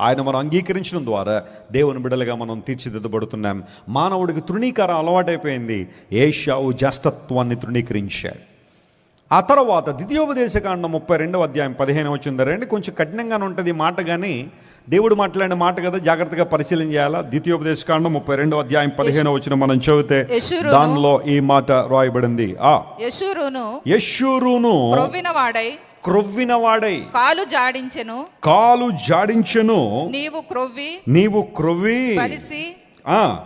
S1: ఆయన మనం అంగీకరించడం ద్వారా దేవుని బిడ్డలుగా మనం తీర్చిదిద్దబడుతున్నాం. మానవుడికి తృణీకారం అలవాటైపోయింది. ఏశావు జ్యేష్ఠత్వాన్ని తృణీకరించాడు. ఆ తర్వాత ద్వితీయోపదేశకాండం 32వ అధ్యాయం 15వ వచనం రండి. కొంచెం కఠినంగానే ఉంటుంది ఈ మాట, కానీ దేవుడు మాట్లాడిన మాట కదా, జాగ్రత్తగా పరిశీలన చేయాలా. ద్వితీయోపదేశకాండం 32వ అధ్యాయం 15వ వచనం మనం చదివితే దానిలో ఈ మాట రాయబడింది. యెషూరును క్రొవ్వినవాడై కాలు జాడించెను, నీవు క్రొవ్వి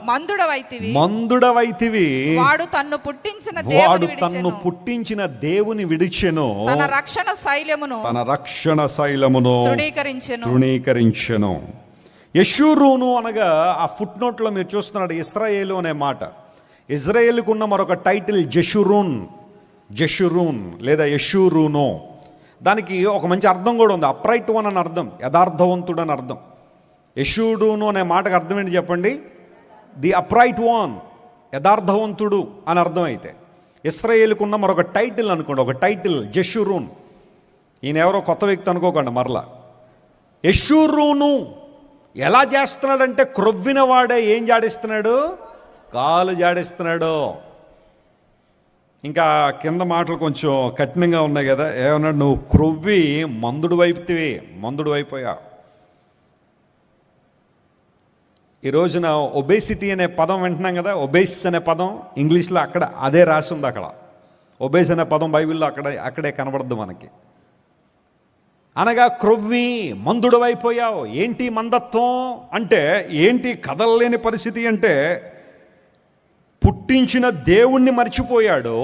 S1: మందుడవైతివి, వాడు తన్ను పుట్టించిన దేవుని విడిచెను, తన రక్షణ శైలమును తృణీకరించెను. యెషూరును అనగా ఆ ఫుట్ నోట్లో మీరు చూస్తున్నాడు ఇశ్రాయేలు అనే మాట. ఇజ్రాయేలుకు ఉన్న మరొక టైటిల్ జెషురూన్ లేదా యెషూరును. దానికి ఒక మంచి అర్థం కూడా ఉంది. అప్రైట్ వన్ అని అర్థం, యథార్థవంతుడు అని అర్థం. యెషూరును అనే మాటకు అర్థం ఏంటి చెప్పండి? ది అప్రైట్ వన్, యథార్థవంతుడు అని అర్థం. అయితే ఇశ్రాయేలుకున్న మరొక టైటిల్ అనుకోండి, ఒక టైటిల్ జెషురూన్. ఈయన ఎవరో కొత్త వ్యక్తి అనుకోకండి మరలా. యెషూరును ఎలా చేస్తున్నాడంటే, క్రొవ్విన వాడే ఏం జాడిస్తున్నాడు? కాలు జాడిస్తున్నాడు. ఇంకా కింద మాటలు కొంచెం కఠినంగా ఉన్నాయి కదా. ఏమన్నాడు? నువ్వు క్రొవ్వి మందుడు అయిపోయా. ఈ రోజున ఒబేసిటీ అనే పదం వింటున్నాం కదా. ఒబేస్ అనే పదం ఇంగ్లీష్లో అక్కడ అదే రాసి ఉంది. అక్కడ ఒబేస్ అనే పదం బైబిల్లో అక్కడే కనబడద్దు మనకి. అనగా క్రొవ్వి మందుడవైపోయావు. ఏంటి మందత్వం అంటే? ఏంటి కదలలేని పరిస్థితి అంటే, పుట్టించిన దేవుణ్ణి మర్చిపోయాడు.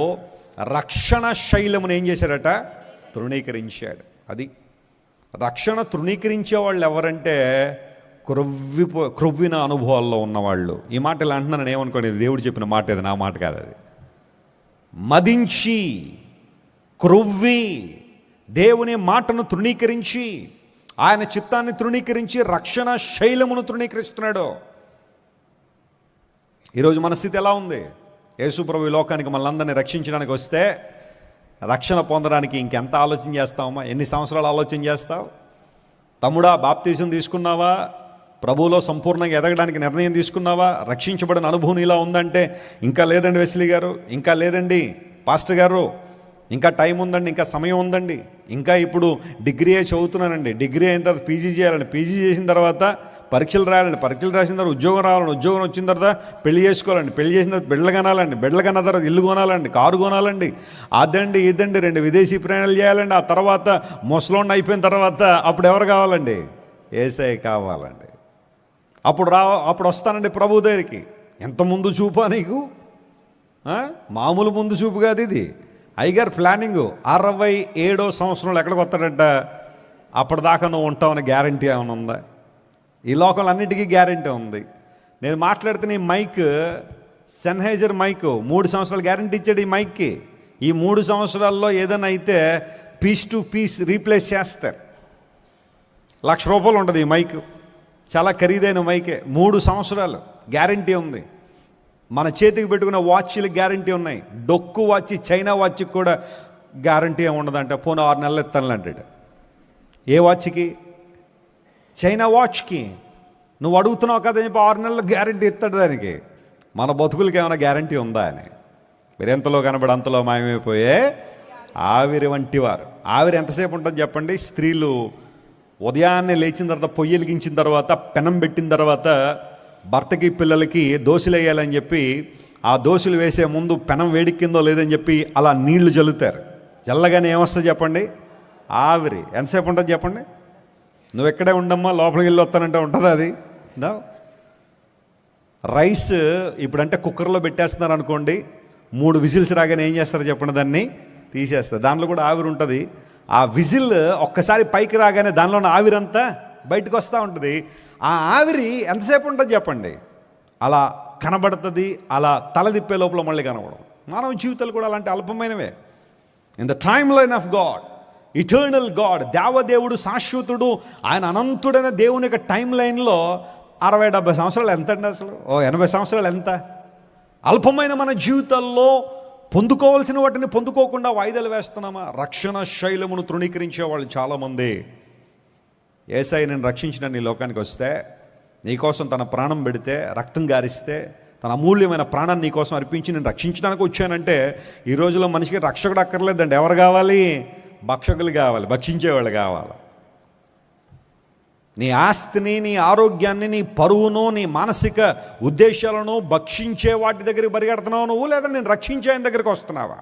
S1: రక్షణ శైలమును ఏం చేశాడట? తృణీకరించాడు. అది రక్షణ. తృణీకరించే వాళ్ళు ఎవరంటే క్రొవ్విన అనుభవాల్లో ఉన్నవాళ్ళు. ఈ మాట ఇలా అంటున్నాను నేను ఏమనుకోండి, దేవుడు చెప్పిన మాట, ఇది నా మాట కాదు. అది మదించి క్రొవ్వి దేవుని మాటను తృణీకరించి, ఆయన చిత్తాన్ని తృణీకరించి రక్షణ శైలమును తృణీకరిస్తున్నాడు. ఈరోజు మన స్థితి ఎలా ఉంది? యేసు ప్రభు ఈ లోకానికి మనల్ని రక్షించడానికి వస్తే రక్షణ పొందడానికి ఇంకెంత ఆలోచన చేస్తావమ్మా? ఎన్ని సంవత్సరాలు ఆలోచన చేస్తావు? తమ్ముడా, బాప్తీసం తీసుకున్నావా? ప్రభువులో సంపూర్ణంగా ఎదగడానికి నిర్ణయం తీసుకున్నావా? రక్షించబడిన అనుభవం ఇలా ఉందంటే, ఇంకా లేదండి వెస్లీ గారు, ఇంకా లేదండి పాస్టర్ గారు, ఇంకా టైం ఉందండి, ఇంకా సమయం ఉందండి, ఇంకా ఇప్పుడు డిగ్రీయే చదువుతున్నానండి, డిగ్రీ అయిన తర్వాత పీజీ చేయాలండి, పీజీ చేసిన తర్వాత పరీక్షలు రాయాలండి, పరీక్షలు రాసిన తర్వాత ఉద్యోగం రావాలండి, ఉద్యోగం వచ్చిన తర్వాత పెళ్లి చేసుకోవాలండి, పెళ్లి చేసిన తర్వాత బిడ్డలు కనాలండి, బిడ్డలు కన్న తర్వాత ఇల్లు కొనాలండి, కారు కొనాలండి, అదండి ఇదండి 2 విదేశీ ప్రయాణాలు చేయాలండి. ఆ తర్వాత ముసలోండి అయిపోయిన తర్వాత అప్పుడు ఎవరు కావాలండి? యేసయ్య కావాలండి. అప్పుడు వస్తానండి ప్రభు దగ్గరికి. ఎంత ముందు చూపా నీకు? మామూలు ముందు చూపు కాదు ఇది. అయ్యగారు ప్లానింగు 67వ సంవత్సరంలో ఎక్కడికి వస్తాడంట? అప్పటిదాకా నువ్వు ఉంటావని గ్యారంటీ ఏమైనా ఉందా? ఈ లోకంలో అన్నిటికీ గ్యారంటీ ఉంది. నేను మాట్లాడుతున్న ఈ మైక్ సెన్హైజర్ మైక్ 3 సంవత్సరాలు గ్యారంటీ ఇచ్చాడు ఈ మైక్కి. ఈ 3 సంవత్సరాల్లో ఏదైనా అయితే పీస్ టు పీస్ రీప్లేస్ చేస్తారు. ₹1,00,000 ఉంటుంది ఈ మైక్. చాలా ఖరీదైన మైకే. 3 సంవత్సరాలు గ్యారంటీ ఉంది. మన చేతికి పెట్టుకున్న వాచ్లకు గ్యారంటీ ఉన్నాయి. డొక్కు వాచ్, చైనా వాచ్కి కూడా గ్యారంటీ ఏమి ఉండదంట. పోను 6 నెలలు ఎత్తాను అంటాడు. ఏ వాచ్కి? చైనా వాచ్కి. నువ్వు అడుగుతున్నావు కదా చెప్పి 6 నెలలు గ్యారంటీ ఇస్తాడు దానికి. మన బతుకులకి ఏమైనా గ్యారంటీ ఉందా అని? మీరు ఎంతలో కనబడి అంతలో మాయమైపోయే ఆవిరి వంటి వారు. ఆవిరి ఎంతసేపు ఉంటుంది చెప్పండి? స్త్రీలు ఉదయాన్నే లేచిన తర్వాత పొయ్యి వెలిగించిన తర్వాత పెనం పెట్టిన తర్వాత భర్తకి పిల్లలకి దోశలు వేయాలని చెప్పి ఆ దోశలు వేసే ముందు పెనం వేడిక్కిందో లేదని చెప్పి అలా నీళ్లు జల్లుతారు. జల్లగానే ఏమొస్తుంది చెప్పండి? ఆవిరి. ఎంతసేపు ఉంటుంది చెప్పండి? నువ్వు ఎక్కడే ఉండమ్మా, లోపలికి వెళ్ళి వస్తానంటే ఉంటుందా అది? దా రైస్ ఇప్పుడంటే కుక్కర్లో పెట్టేస్తున్నారు అనుకోండి, 3 విజిల్స్ రాగానే ఏం చేస్తారు చెప్పండి? దాన్ని తీసేస్తారు. దాంట్లో కూడా ఆవిరి ఉంటుంది. ఆ విజిల్ ఒక్కసారి పైకి రాగానే దానిలో ఉన్న ఆవిరంతా బయటకు వస్తూ ఉంటుంది. ఆ ఆవిరి ఎంతసేపు ఉంటుంది చెప్పండి? అలా కనబడుతుంది, అలా తలదిప్పే లోపల మళ్ళీ కనబడదు. మానవ జీవితాలు కూడా అలాంటి అల్పమైనవే. In the timeline of God, eternal God, దేవదేవుడు శాశ్వతుడు, ఆయన అనంతుడైన దేవుని యొక్క టైం లైన్లో 60-70 సంవత్సరాలు ఎంత అండి అసలు? 80 సంవత్సరాలు ఎంత? అల్పమైన మన జీవితాల్లో పొందుకోవాల్సిన వాటిని పొందుకోకుండా వాయిదాలు వేస్తున్నామా? రక్షణ శైలమును తృణీకరించే వాళ్ళు చాలామంది. యేసయ్య నేను రక్షించిన నీ లోకానికి వస్తే, నీకోసం తన ప్రాణం పెడితే, రక్తం గారిస్తే, తన అమూల్యమైన ప్రాణాన్ని నీకోసం అర్పించి నేను రక్షించడానికి వచ్చానంటే, ఈ రోజులో మనిషికి రక్షకుడు అక్కర్లేదండి. ఎవరు కావాలి? భక్షకులు కావాలి, భక్షించేవాళ్ళు కావాలి. నీ ఆస్తిని, నీ ఆరోగ్యాన్ని, నీ పరువును, నీ మానసిక ఉద్దేశాలను భక్షించే వాటి దగ్గరికి పరిగెడుతున్నావు నువ్వు, లేదా నేను రక్షించే ఆయన దగ్గరికి వస్తున్నావా?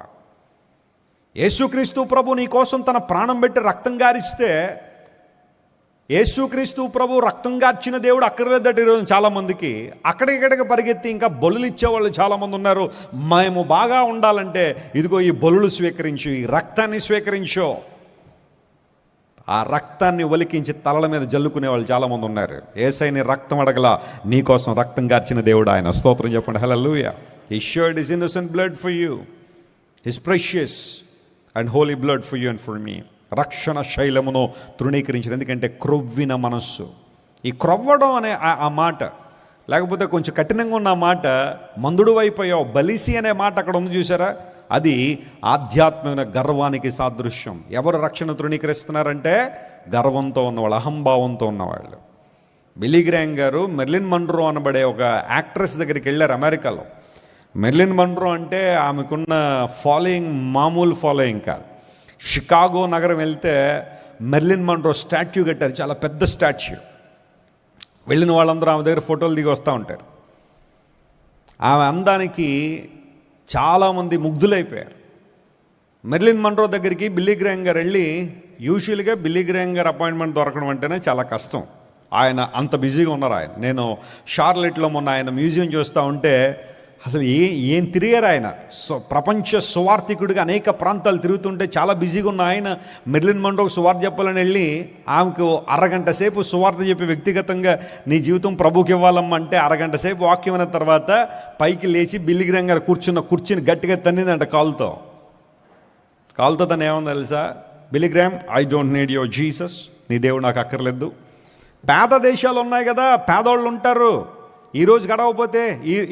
S1: యేసుక్రీస్తు ప్రభు నీ కోసం తన ప్రాణం పెట్టి రక్తం గారిస్తే, యేసుక్రీస్తు ప్రభు రక్తం గార్చిన దేవుడు అక్కర్లేదట ఈరోజు చాలామందికి. అక్కడిక్కడికి పరిగెత్తి ఇంకా బలులు ఇచ్చేవాళ్ళు చాలామంది ఉన్నారు. మేము బాగా ఉండాలంటే ఇదిగో ఈ బలులు స్వీకరించు, ఈ రక్తాన్ని స్వీకరించు. ఆ రక్తాన్ని ఒలికించి తలల మీద జల్లుకునే వాళ్ళు చాలామంది ఉన్నారు. యేసయ్యని రక్తం అడగల, నీ కోసం రక్తం గార్చిన దేవుడు ఆయన. స్తోత్రం చెప్పండి. హల్లెలూయా. He shed his innocent blood for you, his precious and holy blood for you and for me. రక్షణ శైలమును తృణీకరించిన. ఎందుకంటే క్రొవ్విన మనస్సు. ఈ క్రొవ్వడం అనే ఆ మాట, లేకపోతే కొంచెం కఠినంగా ఉన్న మాట, మందుడు అయిపోయావు బలిసి అనే మాట అక్కడ ఉంది చూసారా? అది ఆధ్యాత్మిక గర్వానికి సాదృశ్యం. ఎవరు రక్షణ తృణీకరిస్తున్నారంటే గర్వంతో ఉన్నవాళ్ళు, అహంభావంతో ఉన్నవాళ్ళు. బిల్లీ గ్రామ్ గారు మెర్లిన్ మన్రో అనబడే ఒక యాక్ట్రెస్ దగ్గరికి వెళ్ళారు అమెరికాలో. మెర్లిన్ మన్రో అంటే ఆమెకున్న ఫాలోయింగ్ మామూలు ఫాలోయింగ్ కాదు. షికాగో నగరం వెళ్తే మెర్లిన్ మన్రో స్టాచ్యూ కట్టారు, చాలా పెద్ద స్టాచ్యూ. వెళ్ళిన వాళ్ళందరూ ఆమె దగ్గర ఫోటోలు దిగి వస్తూ ఉంటారు. ఆమె అందానికి చాలామంది ముగ్ధులైపోయారు. మెర్లిన్ మన్రో దగ్గరికి బిల్లీ గ్రామ్ గారు వెళ్ళి, యూజువల్గా బిల్లీ గ్రామ్ గారు అపాయింట్మెంట్ దొరకడం అంటేనే చాలా కష్టం. ఆయన అంత బిజీగా ఉన్నారు. నేను షార్లెట్లో మొన్న ఆయన మ్యూజియం చూస్తూ ఉంటే అసలు ఏం తిరిగారు ఆయన. ప్రపంచ సువార్థికుడిగా అనేక ప్రాంతాలు తిరుగుతుంటే చాలా బిజీగా ఉన్న ఆయన మెర్లిన్ మన్రోకి సువార్త చెప్పాలని వెళ్ళి ఆమెకు అరగంట సేపు సువార్త చెప్పి వ్యక్తిగతంగా నీ జీవితం ప్రభుకి ఇవ్వాలమ్మా అంటే అరగంట సేపు వాక్యం అయిన తర్వాత పైకి లేచి బిల్లీ గ్రామ్ గారు కూర్చున్న కుర్చీని గట్టిగా తన్నిందంట కాలుతో. తను ఏమన్నా తెలుసా? Billy Graham, I don't need your Jesus. నీ దేవుడు నాకు అక్కర్లేదు. పేద దేశాలు ఉన్నాయి కదా, పేదోళ్ళు ఉంటారు. ఈరోజు గడవకపోతే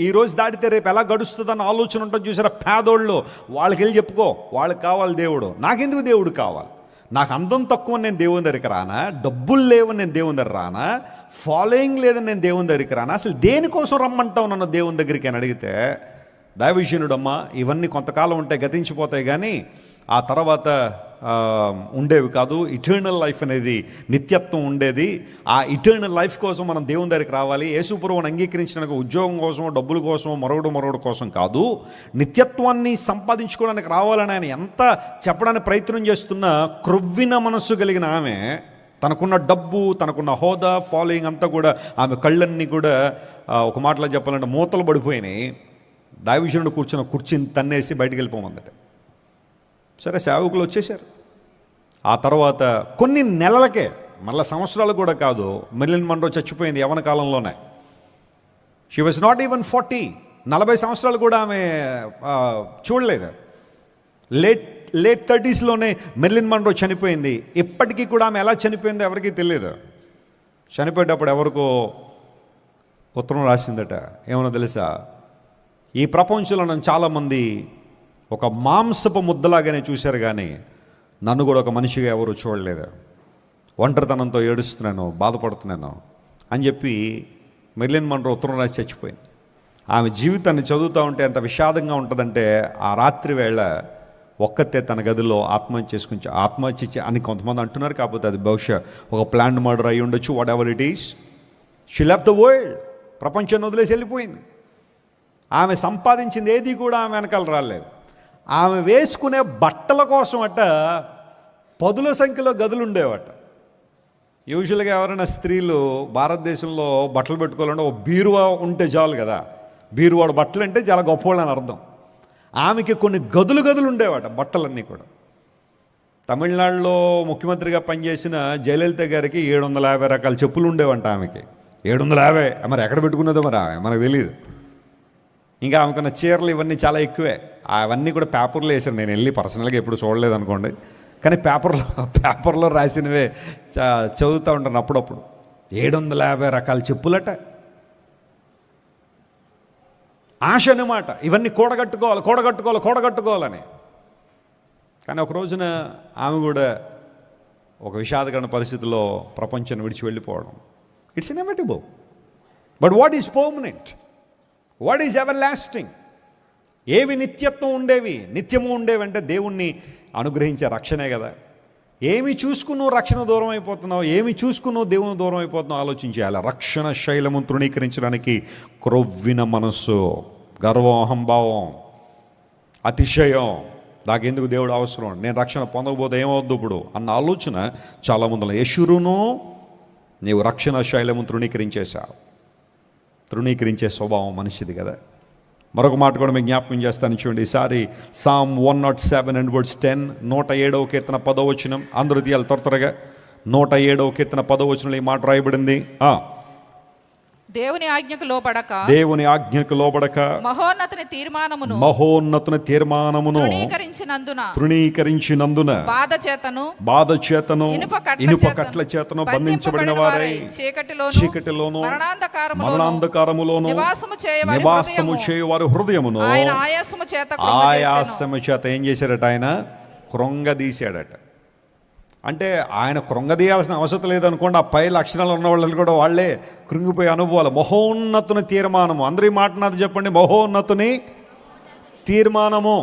S1: ఈ రోజు దాటితే రేపు ఎలా గడుస్తుందన్న ఆలోచన ఉంటుంది చూసారా? పేదోళ్ళు, వాళ్ళకి వెళ్ళి చెప్పుకో, వాళ్ళకి కావాలి దేవుడు. నాకెందుకు దేవుడు కావాలి? నాకు అందం తక్కువ నేను దేవుని దగ్గరికి రానా? డబ్బులు లేవని నేను దేవుని దగ్గర రానా? ఫాలోయింగ్ లేదని నేను దేవుని దగ్గరికి రానా? అసలు దేనికోసం రమ్మంటావు నన్ను దేవుని దగ్గరికి అని అడిగితే, దైవజనుడమ్మా ఇవన్నీ కొంతకాలం ఉంటే గతించిపోతాయి కానీ ఆ తర్వాత ఉండేవి కాదు. ఇటర్నల్ లైఫ్ అనేది నిత్యత్వం ఉండేది. ఆ ఇటర్నల్ లైఫ్ కోసం మనం దేవుని దగ్గరికి రావాలి. యేసుప్రభువుని అంగీకరించిన ఉద్యోగం కోసమో, డబ్బుల కోసమో, మరొకటి కోసం కాదు. నిత్యత్వాన్ని సంపాదించుకోవడానికి రావాలని ఆయన ఎంత చెప్పడానికి ప్రయత్నం చేస్తున్నా, క్రొవ్విన మనస్సు కలిగిన ఆమె, తనకున్న డబ్బు, తనకున్న హోదా, ఫాలోయింగ్ అంతా కూడా ఆమె కళ్ళన్నీ కూడా ఒక మాటలో చెప్పాలంటే మూతలు పడిపోయినాయి. దైవజనుడు కూర్చున్న కుర్చీని తన్నేసి బయటికి వెళ్ళిపోమందట. సరే, సేవకులు వచ్చేసారు. ఆ తర్వాత కొన్ని నెలలకే, మళ్ళీ సంవత్సరాలు కూడా కాదు, మెర్లిన్ మన్రో చచ్చిపోయింది యవ్వన కాలంలోనే. She was not even 40. 40 సంవత్సరాలు కూడా ఆమె చూడలేదు. లేట్ 30sలోనే మెర్లిన్ మన్రో చనిపోయింది. ఇప్పటికీ కూడా ఆమె ఎలా చనిపోయిందో ఎవరికీ తెలియదు. చనిపోయేటప్పుడు ఎవరికో ఉత్తరం రాసిందట. ఏమన్నా తెలుసా? ఈ ప్రపంచంలో నన్ను చాలామంది ఒక మాంసపు ముద్దలాగానే చూశారు కానీ నన్ను కూడా ఒక మనిషిగా ఎవరు చూడలేదు. ఒంటరితనంతో ఏడుస్తున్నాను, బాధపడుతున్నాను అని చెప్పి మెర్లిన్ మన్రో ఉత్తరం రాసి చచ్చిపోయింది. ఆమె జీవితాన్ని చదువుతూ ఉంటే ఎంత విషాదంగా ఉంటుందంటే, ఆ రాత్రి వేళ ఒక్కతే తన గదిలో ఆత్మహత్య అని కొంతమంది అంటున్నారు. కాకపోతే అది బహుశా ఒక ప్లాన్డ్ మర్డర్ అయి ఉండొచ్చు. What ever it is, she left the world. ప్రపంచాన్ని వదిలేసి వెళ్ళిపోయింది. ఆమె సంపాదించింది ఏది కూడా ఆమె వెనకాల రాలేదు. ఆమె వేసుకునే బట్టల కోసం అట 10ల సంఖ్యలో గదులు ఉండేవట. యూజువల్గా ఎవరైనా స్త్రీలు భారతదేశంలో బట్టలు పెట్టుకోవాలంటే ఒక బీరువా ఉంటే చాలు కదా. బీరువాడు బట్టలు అంటే చాలా గొప్పవాళ్ళు అని అర్థం. ఆమెకి కొన్ని గదులు ఉండేవాట బట్టలన్నీ కూడా. తమిళనాడులో ముఖ్యమంత్రిగా పనిచేసిన జయలలిత గారికి 750 రకాల చెప్పులు ఉండేవంట. ఆమెకి 750. మరి ఎక్కడ పెట్టుకున్నదో మరి మనకు తెలియదు. ఇంకా ఆమెకున్న చీరలు ఇవన్నీ చాలా ఎక్కువే. అవన్నీ కూడా పేపర్లో వేసాను. నేను వెళ్ళి పర్సనల్గా ఎప్పుడు చూడలేదు అనుకోండి, కానీ పేపర్లో రాసినవే చదువుతూ ఉంటాను అప్పుడప్పుడు. 750 రకాల చెప్పులట. ఆశ అన్నమాట. ఇవన్నీ కూడగట్టుకోవాలని. కానీ ఒక రోజున ఆమె కూడా ఒక విషాదకరమైన పరిస్థితిలో ప్రపంచాన్ని విడిచి వెళ్ళిపోవడం. It's inevitable. But what is permanent? What is ever lasting? ఏవి నిత్యము ఉండేవి అంటే దేవుణ్ణి అనుగ్రహించే రక్షణే కదా. ఏమి చూసుకుని నువ్వు రక్షణ దూరం అయిపోతున్నావు, ఏమి చూసుకుని నువ్వు దేవుని దూరం అయిపోతున్నావు ఆలోచించేయాలి. రక్షణ శైలము తృణీకరించడానికి క్రొవ్విన మనస్సు, గర్వం, అహంభావం, అతిశయం, నాకెందుకు దేవుడు అవసరం, నేను రక్షణ పొందకపోతే ఏమవుద్దు ఇప్పుడు అన్న ఆలోచన చాలామందిలో. యెషూరును నీవు రక్షణ శైలము తృణీకరించే స్వభావం మనిషిది కదా. మరొక మాట కూడా మీకు జ్ఞాపకం చేస్తాను చూడండి. ఈసారి Psalm 107:10, 107వ కీర్తన 10వ వచనం. అందరూ తీయాలి త్వరగా. 107వ కీర్తన 10వ వచనంలో ఈ మాట రాయబడింది.
S2: దేవుని ఆజ్ఞకు లోబడక మహోన్నతుని తీర్మానమును
S1: తృణీకరించినందున బాధ చేతను ఇనుప కట్ల చేతను బంధించబడిన వారై చీకటిలోను మరణాంధకారములోను నివాసము చేయువారి హృదయమును ఆయాసము చేత ఏం చేశాడట? ఆయన కృంగదీశాడట. అంటే ఆయన కృంగదీయాల్సిన అవసరం లేదనుకోండి. ఆ పై లక్షణాలు ఉన్న వాళ్ళు కూడా వాళ్ళే కృంగిపోయే అనుభవాలు. మహోన్నతుని తీర్మానము. అందరూ ఈ మాట నాది చెప్పండి. మహోన్నతుని తీర్మానము.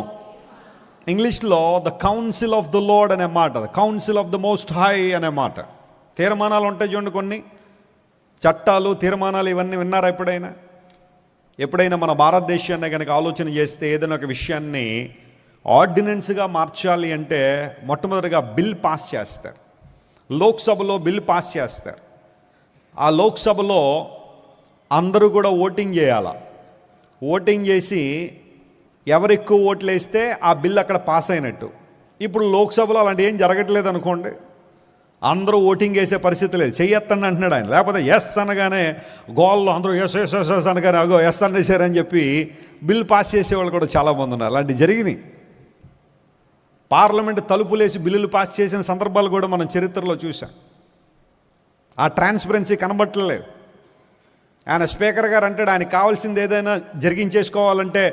S1: ఇంగ్లీష్లో the council of the lord అనే మాట, the council of the most high అనే మాట. తీర్మానాలు ఉంటాయి చూడండి, కొన్ని చట్టాలు, తీర్మానాలు, ఇవన్నీ విన్నారా ఎప్పుడైనా మన భారతదేశాన్ని కనుక ఆలోచన చేస్తే ఏదైనా ఒక విషయాన్ని ఆర్డినెన్స్గా మార్చాలి అంటే మొట్టమొదటిగా బిల్ పాస్ చేస్తారు. లోక్సభలో బిల్ పాస్ చేస్తారు. ఆ లోక్సభలో అందరూ కూడా ఓటింగ్ చేయాల. ఓటింగ్ చేసి ఎవరు ఎక్కువ ఓట్లు వేస్తే ఆ బిల్ అక్కడ పాస్ అయినట్టు. ఇప్పుడు లోక్సభలో అలాంటి ఏం జరగట్లేదు అనుకోండి. అందరూ ఓటింగ్ వేసే పరిస్థితి లేదు. చెయ్యొత్తండి అంటున్నాడు ఆయన. లేకపోతే ఎస్ అనగానే గోల్లో అందరూ ఎస్ ఎస్ ఎస్ ఎస్ అనగానే అగో ఎస్ అనేసారని చెప్పి బిల్ పాస్ చేసేవాళ్ళు కూడా చాలామంది ఉన్నారు. అలాంటివి జరిగినాయి. పార్లమెంట్ తలుపులేసి బిల్లులు పాస్ చేసిన సందర్భాలు కూడా మనం చరిత్రలో చూసాం. ఆ ట్రాన్స్పరెన్సీ కనబట్టలేదు. ఆయన స్పీకర్ గారు అంటాడు, ఆయనకు కావాల్సింది ఏదైనా జరిగించేసుకోవాలంటే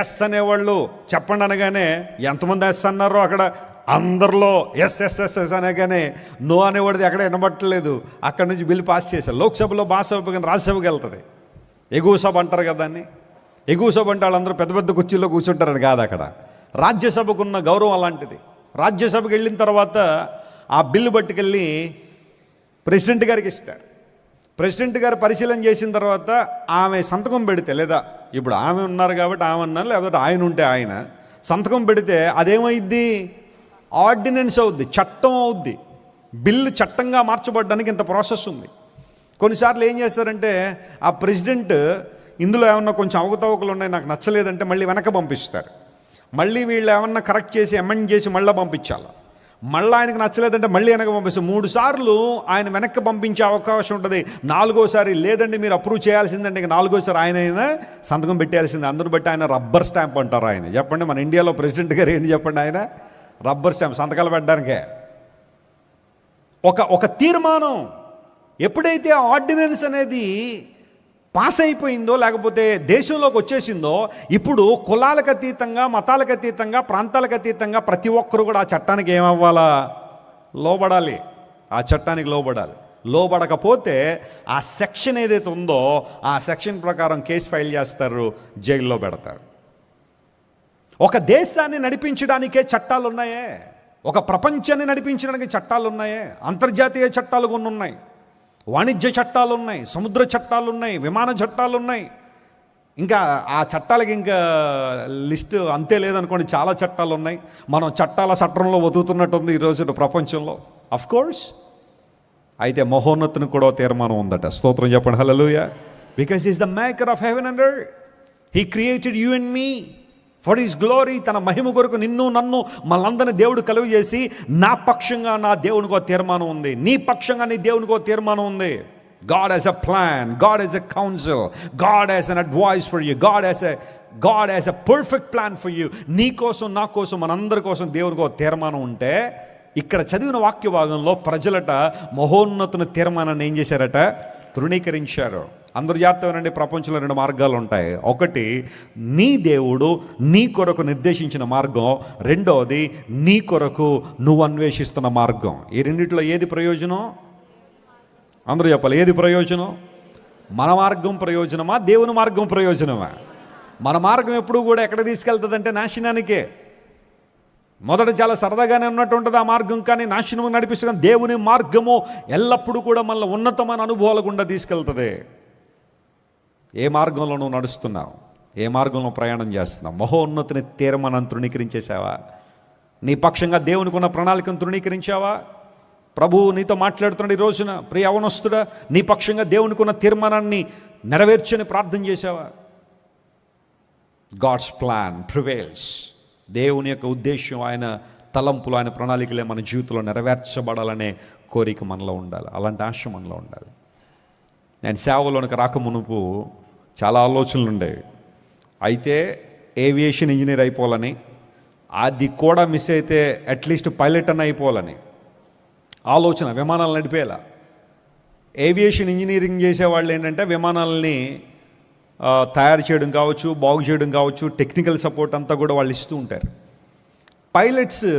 S1: ఎస్ అనేవాళ్ళు చెప్పండి అనగానే ఎంతమంది ఎస్ అన్నారో అక్కడ అందరిలో ఎస్ ఎస్ ఎస్ ఎస్ అనగానే నో అనేవాడిది ఎక్కడ వినబట్టలేదు. అక్కడ నుంచి బిల్లు పాస్ చేశారు. లోక్సభలో బాసభ కానీ రాజ్యసభకి వెళ్తుంది. ఎగువ సభ అంటారు కదా దాన్ని. ఎగువ సభ అంటే వాళ్ళందరూ పెద్ద పెద్ద కుర్చీల్లో కూర్చుంటారని కాదు. అక్కడ రాజ్యసభకున్న గౌరవం అలాంటిది. రాజ్యసభకి వెళ్ళిన తర్వాత ఆ బిల్లు పట్టుకెళ్ళి ప్రెసిడెంట్ గారికి ఇస్తారు. ప్రెసిడెంట్ గారు పరిశీలన చేసిన తర్వాత ఆమె సంతకం పెడితే, లేదా ఇప్పుడు ఆమె ఉన్నారు కాబట్టి ఆమె అన్నారు, లేకపోతే ఆయన ఉంటే ఆయన సంతకం పెడితే అదేమైద్ది? ఆర్డినెన్స్ అవుద్ది, చట్టం అవుద్ది. బిల్లు చట్టంగా మార్చబడడానికి ఇంత ప్రాసెస్ ఉంది. కొన్నిసార్లు ఏం చేస్తారంటే ఆ ప్రెసిడెంట్ ఇందులో ఏమన్నా కొంచెం అవకతవకలు ఉన్నాయి, నాకు నచ్చలేదంటే మళ్ళీ వెనక పంపిస్తారు. మళ్ళీ వీళ్ళు ఏమన్నా కరెక్ట్ చేసి అమెండ్ చేసి మళ్ళీ పంపించాలి. మళ్ళీ ఆయనకు నచ్చలేదంటే మళ్ళీ వెనక్కి పంపిస్తారు. 3 సార్లు ఆయన వెనక్కి పంపించే అవకాశం ఉంటుంది. 4వసారి లేదండి మీరు అప్రూవ్ చేయాల్సిందంటే ఇక 4వసారి ఆయన సంతకం పెట్టేయాల్సింది. అందరూ బట్టి ఆయన రబ్బర్ స్టాంప్ అంటారు. ఆయన చెప్పండి, మన ఇండియాలో ప్రెసిడెంట్ గారు ఏంటి చెప్పండి? ఆయన రబ్బర్ స్టాంప్, సంతకాలు పెట్టడానికే. ఒక తీర్మానం ఎప్పుడైతే ఆర్డినెన్స్ అనేది పాస్ అయిపోయిందో, లేకపోతే దేశంలోకి వచ్చేసిందో, ఇప్పుడు కులాలకు అతీతంగా, మతాలకు అతీతంగా, ప్రాంతాలకు అతీతంగా ప్రతి ఒక్కరు కూడా ఆ చట్టానికి ఏమవ్వాలా? లోబడాలి. ఆ చట్టానికి లోబడాలి. లోబడకపోతే ఆ సెక్షన్ ఏదైతే ఉందో ఆ సెక్షన్ ప్రకారం కేసు ఫైల్ చేస్తారు, జైల్లో పెడతారు. ఒక దేశాన్ని నడిపించడానికే చట్టాలు ఉన్నాయే, ఒక ప్రపంచాన్ని నడిపించడానికి చట్టాలు ఉన్నాయే. అంతర్జాతీయ చట్టాలు కొన్ని ఉన్నాయి, వాణిజ్య చట్టాలు ఉన్నాయి, సముద్ర చట్టాలు ఉన్నాయి, విమాన చట్టాలు ఉన్నాయి. ఇంకా ఆ చట్టాలకి ఇంకా లిస్ట్ అంతే లేదనుకోండి, చాలా చట్టాలు ఉన్నాయి. మనం చట్టాల చట్టంలో వదులుతున్నట్టుంది ఈరోజు ప్రపంచంలో. Of course. అయితే మహోన్నతుని కూడా తీర్మానం ఉందట. స్తోత్రం చెప్పండి, hallelujah. Because is the maker of heaven and earth. He created you and me for his glory. తన మహిమ కొరకు నిన్ను నన్ను మనందరినీ దేవుడు కలుగు చేసి, నా పక్షంగా నా దేవునికో తీర్మానం ఉంది, నీ పక్షంగా నీ దేవునికో తీర్మానం ఉంది. God has a plan, God has a counsel, God has an advice for you, God has a perfect plan for you. నీ కోసం నా కోసం మనందరి కోసం దేవునికో తీర్మానం ఉంటే, ఇక్కడ చదివిన వాక్య భాగంలో ప్రజలట మహోన్నతుని తీర్మానాన్ని ఏం చేశారట? తృణీకరించారు. అందరూ జాగ్రత్తగానండి, ప్రపంచంలో 2 మార్గాలు ఉంటాయి. ఒకటి నీ దేవుడు నీ కొరకు నిర్దేశించిన మార్గం, రెండవది నీ కొరకు నువ్వు అన్వేషిస్తున్న మార్గం. ఈ రెండిట్లో ఏది ప్రయోజనం? అందరూ చెప్పాలి, ఏది ప్రయోజనం? మన మార్గం ప్రయోజనమా, దేవుని మార్గం ప్రయోజనమా? మన మార్గం ఎప్పుడు కూడా ఎక్కడ తీసుకెళ్తుందంటే నాశనానికే. మొదట చాలా సరదాగానే ఉన్నట్టు ఉంటుంది ఆ మార్గం, కానీ నాశనం నడిపిస్తుంది. దేవుని మార్గము ఎల్లప్పుడూ కూడా మనల్ని ఉన్నతమైన అనుభవాల గుండా తీసుకెళ్తుంది. ఏ మార్గంలో నువ్వు నడుస్తున్నావు? ఏ మార్గంలో ప్రయాణం చేస్తున్నావు? మహోన్నతిని తీర్మానాన్ని తృణీకరించేసావా? నీ పక్షంగా దేవునికి ఉన్న ప్రణాళికను తృణీకరించావా? ప్రభువు నీతో మాట్లాడుతున్నాడు ఈ రోజున, ప్రియ యవనస్తుడా, నీ పక్షంగా దేవునికి ఉన్న తీర్మానాన్ని నెరవేర్చని ప్రార్థన చేశావా? God's plan prevails. దేవుని యొక్క ఉద్దేశం, ఆయన తలంపులు, ఆయన ప్రణాళికలే మన జీవితంలో నెరవేర్చబడాలనే కోరిక మనలో ఉండాలి. అలాంటి ఆశ మనలో ఉండాలి. నేను సేవలోనికి రాకమునుపు చాలా ఆలోచనలు ఉండేవి. అయితే ఏవియేషన్ ఇంజనీర్ అయిపోవాలని, అది కూడా మిస్ అయితే అట్లీస్ట్ పైలట్ అన్న అయిపోవాలని ఆలోచన. విమానాలు నడిపేలా. ఏవియేషన్ ఇంజనీరింగ్ చేసేవాళ్ళు ఏంటంటే విమానాలని తయారు చేయడం కావచ్చు, బాగు చేయడం కావచ్చు, టెక్నికల్ సపోర్ట్ అంతా కూడా వాళ్ళు ఇస్తూ ఉంటారు. పైలట్స్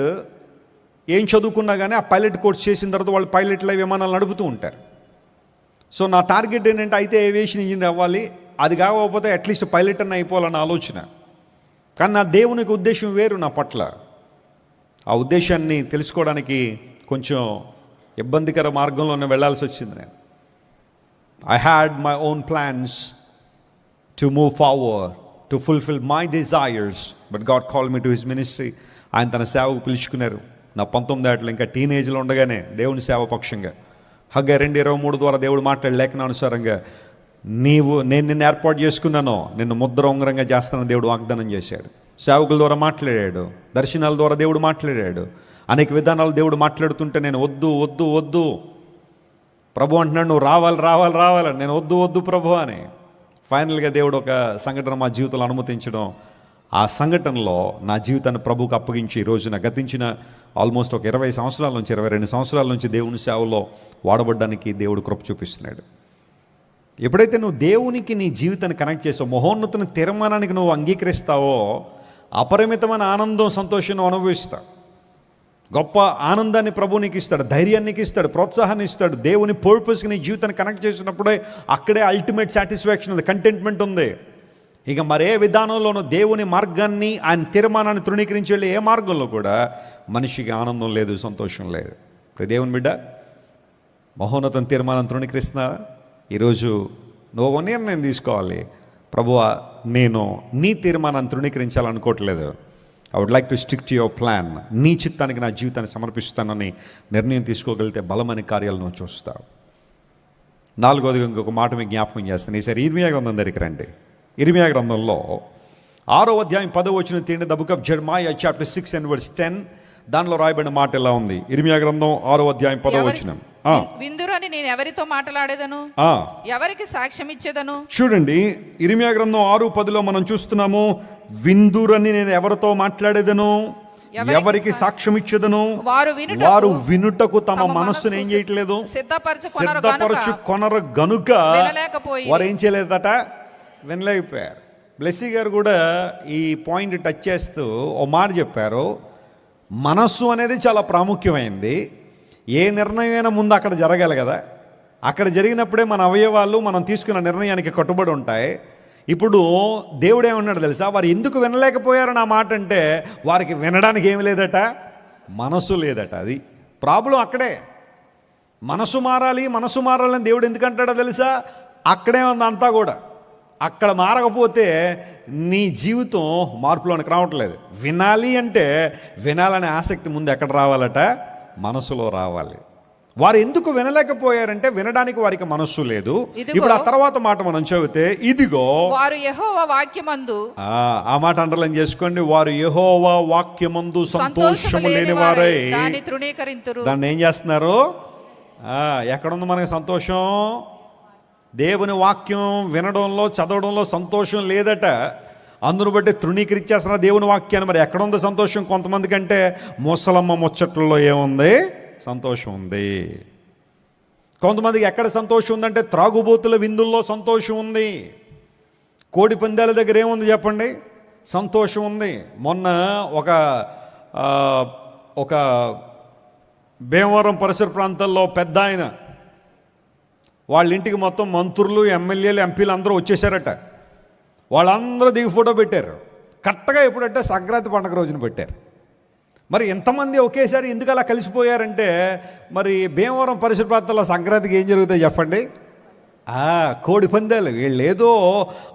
S1: ఏం చదువుకున్నా కానీ ఆ పైలట్ కోర్స్ చేసిన తర్వాత వాళ్ళు పైలట్లై విమానాలు నడుపుతూ ఉంటారు. సో నా టార్గెట్ ఏంటంటే అయితే ఏవియేషన్ ఇంజనీర్ అవ్వాలి, అది కాకపోతే అట్లీస్ట్ పైలట్ అన్న అయిపోవాలన్న ఆలోచన. కానీ నా దేవునికి ఉద్దేశం వేరు నా పట్ల. ఆ ఉద్దేశాన్ని తెలుసుకోవడానికి కొంచెం ఇబ్బందికర మార్గంలోనే వెళ్ళాల్సి వచ్చింది. నేను I had my own plans to move forward, to fulfil my desires, but God called me to his ministry. ఆయన తన సేవకు పిలుచుకున్నారు. నా 19 ఏళ్ళు ఇంకా టీనేజ్లో ఉండగానే దేవుని సేవ పక్షంగా హగ్గ 2:23 ద్వారా దేవుడు మాట్లాడి లేఖనానుసారంగా, నేను నిన్ను ఏర్పాటు చేసుకున్నాను, నిన్ను ముద్ర ఉంగరంగా చేస్తానని దేవుడు వాగ్దానం చేశాడు. సేవకుల ద్వారా మాట్లాడాడు, దర్శనాల ద్వారా దేవుడు మాట్లాడాడు, అనేక విధానాలు దేవుడు మాట్లాడుతుంటే నేను వద్దు వద్దు వద్దు ప్రభు అంటున్నాడు, నువ్వు రావాలని. నేను వద్దు ప్రభు అని. ఫైనల్గా దేవుడు ఒక సంఘటన మా జీవితంలో అనుమతించడం, ఆ సంఘటనలో నా జీవితాన్ని ప్రభువుకు అప్పగించి ఈ రోజున గతించిన ఆల్మోస్ట్ ఒక 20 సంవత్సరాల నుంచి 22 సంవత్సరాల నుంచి దేవుని సేవలో వాడబడ్డానికి దేవుడు కృప చూపిస్తున్నాడు. ఎప్పుడైతే నువ్వు దేవునికి నీ జీవితాన్ని కనెక్ట్ చేసావు, మహోన్నతుని తీర్మానానికి నువ్వు అంగీకరిస్తావో, అపరిమితమైన ఆనందం, సంతోషం అనుభవిస్తావు. గొప్ప ఆనందాన్ని ప్రభు నీకు ఇస్తాడు, ధైర్యాన్ని ఇస్తాడు, ప్రోత్సాహాన్ని ఇస్తాడు. దేవుని పర్పస్కి నీ జీవితాన్ని కనెక్ట్ చేసినప్పుడే అక్కడే అల్టిమేట్ సాటిస్ఫాక్షన్ ఉంది, కంటెంట్మెంట్ ఉంది. ఇక మరే విధానంలోనూ దేవుని మార్గాన్ని, ఆయన తీర్మానాన్ని తృణీకరించి వెళ్ళి ఏ మార్గంలో కూడా మనిషికి ఆనందం లేదు, సంతోషం లేదు. ఇప్పుడు దేవుని బిడ్డ, మహోన్నతం తీర్మానం తృణీకరిస్తున్నా, ఈరోజు నువ్వు నిర్ణయం తీసుకోవాలి. ప్రభువా, నేను నీ తీర్మానాన్ని తృణీకరించాలనుకోవట్లేదు. I would like to stick to your plan. నీ చిత్తానికి నా జీవితాన్ని సమర్పిస్తానని నిర్ణయం తీసుకోగలిగితే బలమైన కార్యాలు నువ్వు చూస్తావు. 4వది ఇంకొక మాట మీకు జ్ఞాపకం చేస్తాను. ఈసారి ఇర్మియా గ్రంథం దగ్గరికి రండి. ఇర్మియా గ్రంథంలో 6వ అధ్యాయం 10వ వచనం తీయండి. The book of జెర్మయా chapter 6 and verse 10. దానిలో రాయబడిన మాట ఎలా ఉంది? ఇర్మియా గ్రంథం 6వ అధ్యాయం 10వ వచనం.
S2: విందురని నేను ఎవరితో మాట్లాడేదను, ఎవరికి సాక్ష్యం ఇచ్చేదను. చూడండి,
S1: ఇర్మియా గ్రంథం 6:10లో మనం చూస్తున్నాము, విందురని నేను ఎవరితో మాట్లాడేదను, ఎవరికి సాక్ష్యం ఇచ్చేదను. వారు వినుటకు తమ మనస్సును ఏం చేయట్లేదు, సిద్ధపరచుకొనరు గనుక వారు ఏం చేయలేదట, వినలేకపోయారు. బ్లెస్సీ గారు కూడా ఈ పాయింట్ టచ్ చేస్తూ ఓ మాట చెప్పారు. మనస్సు అనేది చాలా ప్రాముఖ్యమైంది. ఏ నిర్ణయమైనా ముందు అక్కడ జరగాలి కదా. అక్కడ జరిగినప్పుడే మన అవయవాలు మనం తీసుకున్న నిర్ణయానికి కట్టుబడి ఉంటాయి. ఇప్పుడు దేవుడు ఏమన్నాడు తెలుసా? వారు ఎందుకు వినలేకపోయారని ఆ మాట అంటే, వారికి వినడానికి ఏమి లేదట, మనసు లేదట. అది ప్రాబ్లం అక్కడే. మనసు మారాలని దేవుడు ఎందుకంటాడో తెలుసా? అక్కడే ఉంది అంతా కూడా. అక్కడ మారకపోతే నీ జీవితం మార్పులోనికి రావట్లేదు. వినాలి అంటే వినాలనే ఆసక్తి ముందు ఎక్కడ రావాలట? మనసులో రావాలి. వారు ఎందుకు వినలేకపోయారంటే వినడానికి వారికి మనస్సు లేదు. ఇప్పుడు ఆ తర్వాత మాట మనం చదివితే, ఇదిగో
S2: వారు యెహోవా వాక్యమందు,
S1: ఆ మాట అండర్లైన్ చేసుకోండి, వారు యెహోవా వాక్యమందు సంతోషము లేని వారై
S2: దాన్ని తృణీకరింతురు.
S1: దాన్ని ఏం చేస్తున్నారు? ఎక్కడుంది మనకి సంతోషం? దేవుని వాక్యం వినడంలో, చదవడంలో సంతోషం లేదట. అందును బట్టి తృణీకరించేస్తున్నారు దేవుని వాక్యాన్ని. మరి ఎక్కడుంది సంతోషం? కొంతమంది కంటే ముసలమ్మ ముచ్చట్లలో ఏముంది? సంతోషం ఉంది. కొంతమందికి ఎక్కడ సంతోషం ఉందంటే త్రాగుబోతుల విందుల్లో సంతోషం ఉంది. కోడి పందాల దగ్గర ఏముంది చెప్పండి? సంతోషం ఉంది. మొన్న ఒక భీమవరం పరిసర ప్రాంతాల్లో పెద్ద ఆయన వాళ్ళ ఇంటికి మొత్తం మంత్రులు, ఎమ్మెల్యేలు, ఎంపీలు అందరూ వచ్చేసారట. వాళ్ళందరూ దిగి ఫోటో పెట్టారు. కరెక్ట్గా ఎప్పుడంటే సంక్రాంతి పండుగ రోజున పెట్టారు. మరి ఎంతమంది ఒకేసారి ఎందుకు అలా కలిసిపోయారంటే, మరి భీమవరం పరిసర ప్రాంతాల్లో సంక్రాంతికి ఏం జరుగుతాయి చెప్పండి? కోడి పందాలు. వీళ్ళు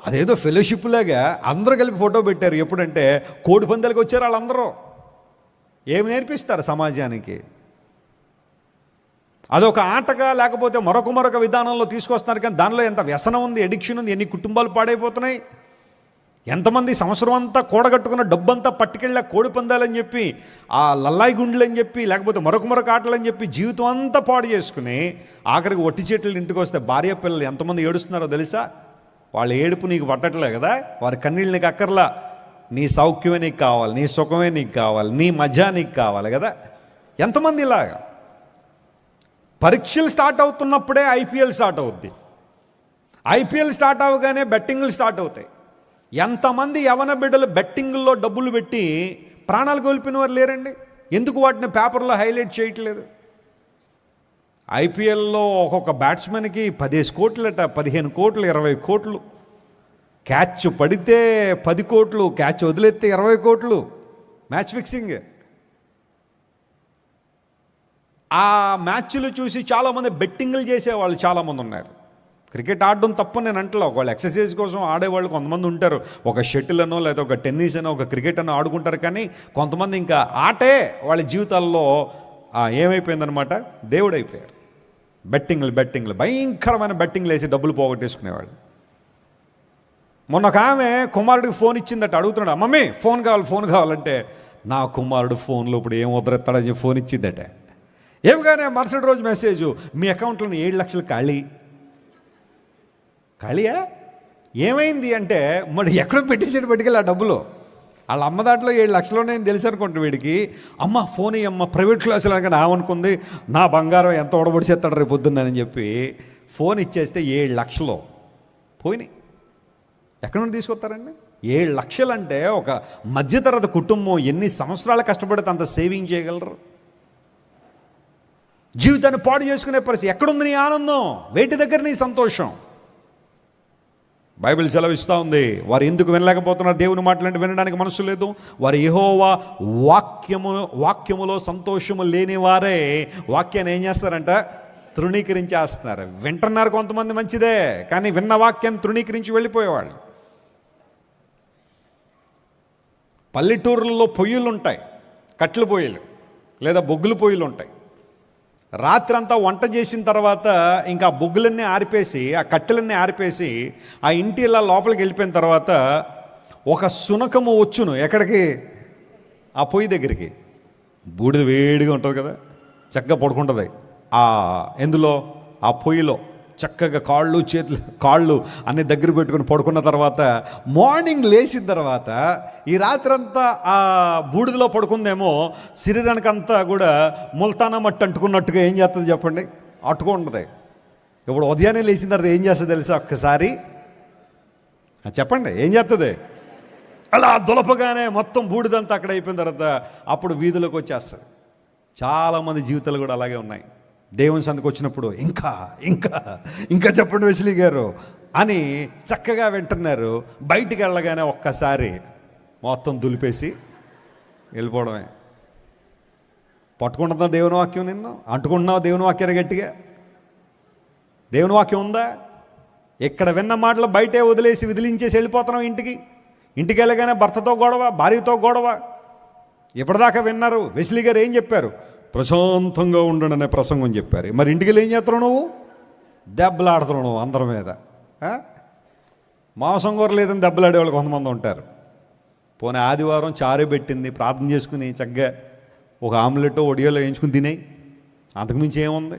S1: అదేదో ఫెలోషిప్ లాగా అందరూ కలిపి ఫోటో పెట్టారు. ఎప్పుడంటే కోడి పందాలకు వచ్చారు వాళ్ళందరూ. ఏమి నేర్పిస్తారు సమాజానికి? అదొక ఆటగా లేకపోతే మరొక విధానంలో తీసుకొస్తున్నారు. కానీ దానిలో ఎంత వ్యసనం ఉంది, ఎడిక్షన్ ఉంది, ఎన్ని కుటుంబాలు పాడైపోతున్నాయి. ఎంతమంది సంవత్సరం అంతా కూడగట్టుకున్న డబ్బంతా పట్టుకెళ్ళా కోడి పందాలని చెప్పి, ఆ లల్లాయి గుండ్లు అని చెప్పి, లేకపోతే మరొక ఆటలని చెప్పి జీవితం అంతా పాడు చేసుకుని ఆఖరికి ఒట్టి చెట్లు ఇంటికి వస్తే భార్య పిల్లలు ఎంతమంది ఏడుస్తున్నారో తెలుసా? వాళ్ళ ఏడుపు నీకు పట్టట్లే కదా, వారి కన్నీళ్ళు నీకు అక్కర్లా. నీ సౌఖ్యమే నీకు కావాలి, నీ సుఖమే నీకు కావాలి, నీ మజా నీకు కావాలి కదా. ఎంతమంది ఇలాగా? పరీక్షలు స్టార్ట్ అవుతున్నప్పుడే ఐపీఎల్ స్టార్ట్ అవుద్ది. ఐపీఎల్ స్టార్ట్ అవ్వగానే బెట్టింగ్లు స్టార్ట్ అవుతాయి. ఎంతమంది యవన బిడ్డలు బెట్టింగుల్లో డబ్బులు పెట్టి ప్రాణాలు కోల్పోయిన వారు లేరండి? ఎందుకు వాటిని పేపర్లో హైలైట్ చేయట్లేదు? ఐపీఎల్లో ఒక్కొక్క బ్యాట్స్మెన్కి 10 కోట్లట, 15 కోట్లు, 20 కోట్లు. క్యాచ్ పడితే 10 కోట్లు, క్యాచ్ వదిలేస్తే 20 కోట్లు. Match fixing. ఆ మ్యాచ్లు చూసి చాలామంది బెట్టింగ్లు చేసేవాళ్ళు చాలామంది ఉన్నారు. క్రికెట్ ఆడడం తప్ప నేను అంటలే. ఒకవేళ ఎక్సర్సైజ్ కోసం ఆడేవాళ్ళు కొంతమంది ఉంటారు. ఒక షటిల్ అనో లేదా ఒక టెన్నిస్ అనో ఒక క్రికెట్ అనో ఆడుకుంటారు. కానీ కొంతమంది ఇంకా ఆటే వాళ్ళ జీవితాల్లో ఏమైపోయిందనమాట, దేవుడు అయిపోయారు. బెట్టింగ్లు భయంకరమైన బెట్టింగ్లు వేసి డబ్బులు పోగొట్టేసుకునేవాళ్ళు. మొన్న ఒక ఆమె కుమారుడికి ఫోన్ ఇచ్చిందట. అడుగుతున్నాడు, మమ్మీ ఫోన్ కావాలంటే, నా కుమారుడు ఫోన్లో ఇప్పుడు ఏం వదిలేస్తాడని చెప్పి ఫోన్ ఇచ్చిందట. ఏమిగానే మరుసటి రోజు మెసేజ్, మీ అకౌంట్లో 7 లక్షలు ఖాళీయా? ఏమైంది అంటే, మరి ఎక్కడో పెట్టేసాడు పట్టుకెళ్ళి ఆ డబ్బులు. వాళ్ళ అమ్మ దాంట్లో 7 లక్షలు ఉన్నాయని తెలుసు అనుకుంటే వీడికి, అమ్మ ఫోన్ అమ్మ ప్రైవేట్ క్లాసులు అనగా నామనుకుంది, నా బంగారం ఎంత ఓడబడిచేస్తాడు రేపు పొద్దున్నని చెప్పి ఫోన్ ఇచ్చేస్తే 7 లక్షలు పోయినాయి. ఎక్కడ నుండి తీసుకొస్తారండి? 7 లక్షలు అంటే ఒక మధ్యతరగతి కుటుంబం ఎన్ని సంవత్సరాలు కష్టపడితే అంత సేవింగ్ చేయగలరు? జీవితాన్ని పాడు చేసుకునే పరిస్థితి. ఎక్కడుంది నీ ఆనందం? వేటి దగ్గర నీ సంతోషం? బైబిల్ సెలవిస్తూ ఉంది, వారు ఎందుకు వినలేకపోతున్నారు దేవుని మాటలంటే వినడానికి మనసు లేదు. వారు యెహోవా వాక్యములో సంతోషము లేని వారే వాక్యాన్ని ఏం చేస్తారంట? తృణీకరించేస్తున్నారు. వింటున్నారు కొంతమంది, మంచిదే, కానీ విన్న వాక్యాన్ని తృణీకరించి వెళ్ళిపోయేవాళ్ళు. పల్లెటూరుల్లో పొయ్యిలు ఉంటాయి, కట్టెల పొయ్యిలు లేదా బొగ్గుల పొయ్యిలు ఉంటాయి. రాత్రంతా వంట చేసిన తర్వాత ఇంకా ఆ బొగ్గులన్నీ ఆరిపేసి, ఆ కట్టెలన్నీ ఆరిపేసి ఆ ఇంటి ఇలా లోపలికి వెళ్ళిపోయిన తర్వాత ఒక సునకము వచ్చును. ఎక్కడికి? ఆ పొయ్యి దగ్గరికి. బూడిద వేడిగా ఉంటుంది కదా, చక్కగా పడుకుంటుంది ఎందులో? ఆ పొయ్యిలో చక్కగా కాళ్ళు అన్ని దగ్గర పెట్టుకుని పడుకున్న తర్వాత మార్నింగ్ లేచిన తర్వాత ఈ రాత్రంతా ఆ బూడిదలో పడుకుందేమో, శరీరానికి అంతా కూడా ముల్తానా మట్టి అంటుకున్నట్టుగా ఏం చేస్తుంది చెప్పండి? అట్టుకుంటుంది. ఇప్పుడు ఉదయాన్నే లేచిన తర్వాత ఏం చేస్తుంది తెలుసా? ఒక్కసారి చెప్పండి, ఏం చేస్తుంది? అలా దులపగానే మొత్తం బూడిదంతా అక్కడ అయిపోయిన తర్వాత అప్పుడు వీధిలోకి వచ్చేస్తుంది. చాలామంది జీవితాలు కూడా అలాగే ఉన్నాయి. దేవుని సందుకు వచ్చినప్పుడు ఇంకా ఇంకా ఇంకా చెప్పండి వెస్లీ గారు అని చక్కగా వింటున్నారు. బయటికి వెళ్ళగానే ఒక్కసారి మొత్తం దులిపేసి వెళ్ళిపోవడమే. పట్టుకుంటున్నా దేవుని వాక్యం, నిన్ను అంటుకుంటున్నావు దేవుని వాక్యాన్ని గట్టిగా. దేవుని వాక్యం ఉందా? ఇక్కడ విన్న మాటలు బయటే వదిలేసి విదిలించేసి వెళ్ళిపోతున్నాం ఇంటికి. ఇంటికి వెళ్ళగానే భర్తతో గొడవ, భార్యతో గొడవ. ఇప్పటిదాకా విన్నారు వెస్లీ గారు ఏం చెప్పారు? ప్రశాంతంగా ఉండండి అనే ప్రసంగం చెప్పారు. మరి ఇంటికి వెళ్ళి ఏం చేస్తున్నావు? నువ్వు దెబ్బలాడుతున్నావు నువ్వు అందరి మీద. మాంసం కూర లేదని దెబ్బలాడేవాళ్ళు కొంతమంది ఉంటారు. పోనీ ఆదివారం చారు పెట్టింది, ప్రార్థన చేసుకుని చక్కగా ఒక ఆమ్లెట్ ఒడియోలో వేయించుకుని తినేయి, అంతకుమించి ఏముంది?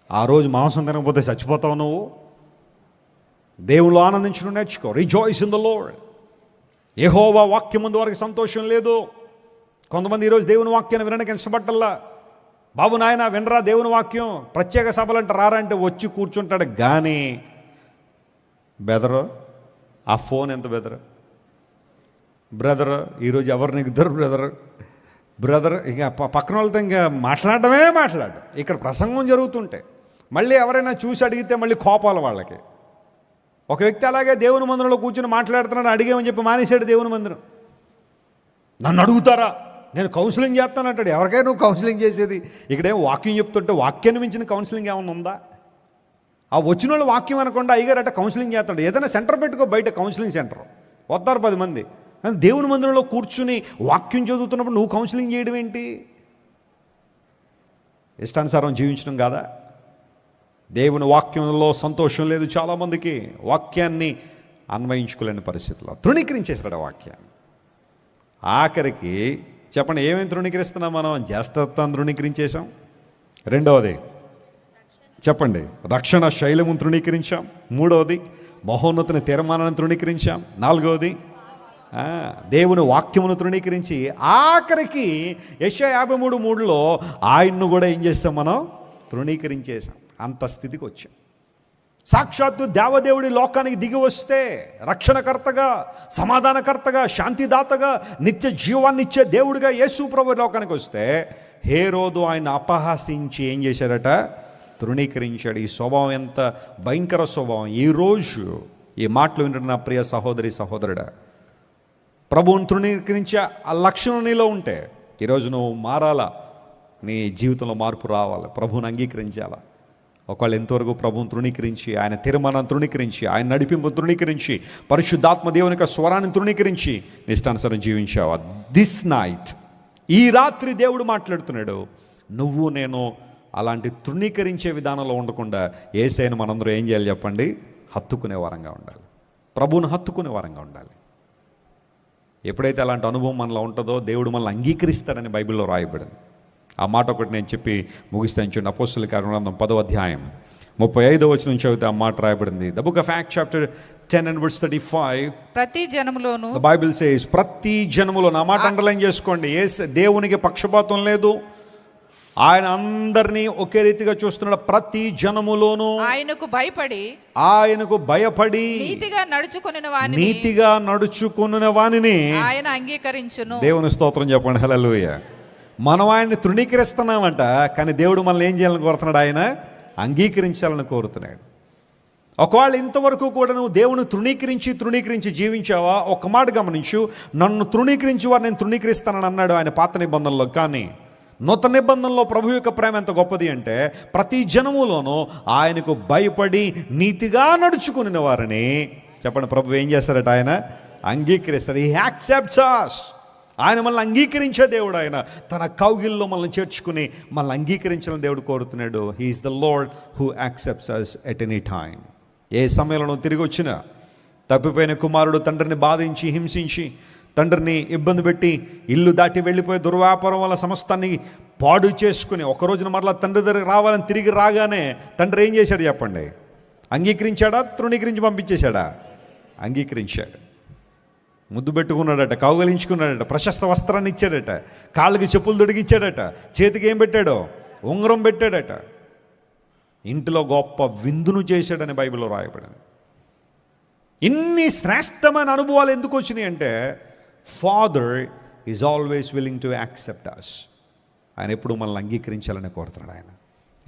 S1: ఆ రోజు మాంసం తినకపోతే చచ్చిపోతావు నువ్వు. దేవుళ్ళు ఆనందించడం నేర్చుకో. Rejoice in the Lord. యెహోవా వాక్యం ముందు వారికి సంతోషం లేదు. కొంతమంది ఈరోజు దేవుని వాక్యాన్ని వినడానికి ఇష్టపడ్డల్లా. బాబు నాయన వినరా దేవుని వాక్యం, ప్రత్యేక సభలు అంటే రారా అంటే వచ్చి కూర్చుంటాడు. కానీ బెదరు, ఆ ఫోన్ ఎంత బెదరు. బ్రదర్ ఈరోజు ఎవరు నీకు ఇద్దరు బ్రదర్ ఇక పక్కన వాళ్ళతో ఇంకా మాట్లాడమే మాట్లాడు. ఇక్కడ ప్రసంగం జరుగుతుంటే మళ్ళీ ఎవరైనా చూసి అడిగితే మళ్ళీ కోపాలు వాళ్ళకి. ఒక వ్యక్తి అలాగే దేవుని మందిరంలో కూర్చొని మాట్లాడుతున్నాడు, అడిగామని చెప్పి మానేశాడు దేవుని మందిరం. నన్ను అడుగుతారా, నేను కౌన్సిలింగ్ చేస్తాను అంటాడు. ఎవరికైనా నువ్వు కౌన్సిలింగ్ చేసేది? ఇక్కడేం వాక్యం చెప్తుంటే వాక్యాన్ని మించిన కౌన్సిలింగ్ ఏమైనా ఉందా? ఆ వచ్చిన వాళ్ళు వాక్యం అనకుండా అయ్యగారు అంటే కౌన్సిలింగ్ చేస్తాడు. ఏదైనా సెంటర్ పెట్టుకో, బయట కౌన్సిలింగ్ సెంటర్ వస్తారు 10 మంది. దేవుని మందిరంలో కూర్చుని వాక్యం చదువుతున్నప్పుడు నువ్వు కౌన్సిలింగ్ చేయడం ఏంటి? ఇష్టానుసారం జీవించడం కాదా? దేవుని వాక్యంలో సంతోషం లేదు చాలామందికి. వాక్యాన్ని అన్వయించుకోలేని పరిస్థితిలో తృణీకరించేస్తాడు ఆ వాక్యాన్ని. ఆఖరికి చెప్పండి ఏమేమి తృణీకరిస్తున్నాం మనం? జ్యేష్ఠత్వాన్ని తృణీకరించేశాం. రెండవది చెప్పండి రక్షణ శైలమును తృణీకరించాం. మూడవది మహోన్నతుని తీర్మానాన్ని తృణీకరించాం. నాలుగవది దేవుని వాక్యమును తృణీకరించి ఆఖరికి యెషయా 53:3లో ఆయన్ను కూడా ఏం చేస్తాం మనం? తృణీకరించేశాం. అంత స్థితికి వచ్చాం. సాక్షాత్తు దేవదేవుడి లోకానికి దిగి వస్తే రక్షణకర్తగా, సమాధానకర్తగా, శాంతిదాతగా, నిత్య జీవాన్ని ఇచ్చే దేవుడిగా యేసు ప్రభు లోకానికి వస్తే హేరోదు ఆయన అపహాసించి ఏం చేశారట? తృణీకరించాడు. ఈ స్వభావం ఎంత భయంకర స్వభావం! ఈరోజు ఈ మాటలు వింటున్న నా ప్రియ సహోదరి సహోదరుడా, ప్రభువుని తృణీకరించే ఆ లక్షణం నీలో ఉంటే ఈరోజు నువ్వు మారాలా, నీ జీవితంలో మార్పు రావాలి, ప్రభువుని అంగీకరించాలా. ఒకవేళ ఎంతవరకు ప్రభువుని తృణీకరించి, ఆయన తీర్మానాన్ని తృణీకరించి, ఆయన నడిపింపు తృణీకరించి, పరిశుద్ధాత్మ దేవుని యొక్క స్వరాన్ని తృణీకరించి నిష్టానుసారం జీవించావా? దిస్ నైట్, ఈ రాత్రి దేవుడు మాట్లాడుతున్నాడు. నువ్వు నేను అలాంటి తృణీకరించే విధానంలో ఉండకుండా యేసయ్యను మనందరూ ఏం చేయాలి చెప్పండి? హత్తుకునే వారంగా ఉండాలి. ప్రభువును హత్తుకునే వారంగా ఉండాలి. ఎప్పుడైతే అలాంటి అనుభవం మనలో ఉంటుందో దేవుడు మనల్ని అంగీకరిస్తాడని బైబిల్లో రాయబడింది. ఆ మాట ఒకటి నేను చెప్పి ముగిస్తాను. చూడండి అపోస్తలుల కార్యముల గ్రంథం 10వ అధ్యాయం 35వ వచనం చదివితే ఆ మాట రాయబడింది. The book of acts chapter 10 and verse 35.
S2: ప్రతి జనములోను,
S1: ద బైబిల్ సేస్, ప్రతి జనములో, నా మాట అండర్లైన్ చేసుకోండి. దేవునికి పక్షపాతం లేదు. ఆయన అందరినీ ఒకే రీతిగా చూస్తున్నాడు. ప్రతి జనములోను ఆయనకు భయపడి నీతిగా నడుచుకున్న వానిని
S2: ఆయన అంగీకరించును.
S1: దేవుని స్తోత్రం చెప్పండి. హల్లెలూయా. మనం ఆయన్ని తృణీకరిస్తున్నామంట, కానీ దేవుడు మనల్ని ఏం చేయాలని కోరుతున్నాడు? ఆయన అంగీకరించాలని కోరుతున్నాడు. ఒకవేళ ఇంతవరకు కూడా నువ్వు దేవుని తృణీకరించి జీవించావా? ఒక్క మాట గమనించు. నన్ను తృణీకరించి వారు నేను తృణీకరిస్తానని అన్నాడు ఆయన పాత నిబంధనలో. కానీ నూతన నిబంధనలో ప్రభు యొక్క ప్రేమ ఎంత గొప్పది అంటే ప్రతి జనములోనూ ఆయనకు భయపడి నీతిగా నడుచుకుని వారిని చెప్పండి ప్రభు ఏం చేస్తారట? ఆయన అంగీకరిస్తారు. He accepts us. ఆయన మనల్ని అంగీకరించే దేవుడు. ఆయన తన కౌగిల్లో మనల్ని చేర్చుకుని మనల్ని అంగీకరించాలని దేవుడు కోరుతున్నాడు. He is the Lord who accepts us at any time. ఏ సమయంలో తిరిగి వచ్చినా తప్పిపోయిన కుమారుడు తండ్రిని బాధించి హింసించి, తండ్రిని ఇబ్బంది పెట్టి, ఇల్లు దాటి వెళ్ళిపోయి దుర్వ్యాపారం వల్ల సమస్తాన్ని పాడు చేసుకుని ఒక రోజున మరలా తండ్రి దగ్గరికి రావాలని తిరిగి రాగానే తండ్రి ఏం చేశాడు చెప్పండి? అంగీకరించాడా? తృణీకరించి పంపించేశాడా? అంగీకరించాడు. ముద్దు పెట్టుకున్నాడట, కౌగలించుకున్నాడట, ప్రశస్త వస్త్రాన్ని ఇచ్చాడట, కాళ్ళకి చెప్పులు తొడిగిచ్చాడట, చేతికి ఏం పెట్టాడో? ఉంగరం పెట్టాడట. ఇంటిలో గొప్ప విందును చేశాడని బైబిల్లో రాయబడింది. ఇన్ని శ్రేష్టమైన అనుభవాలు ఎందుకు వచ్చినాయి అంటే father is always willing to accept us. ఆయన ఎప్పుడు మనల్ని అంగీకరించాలని కోరుతున్నాడు. ఆయన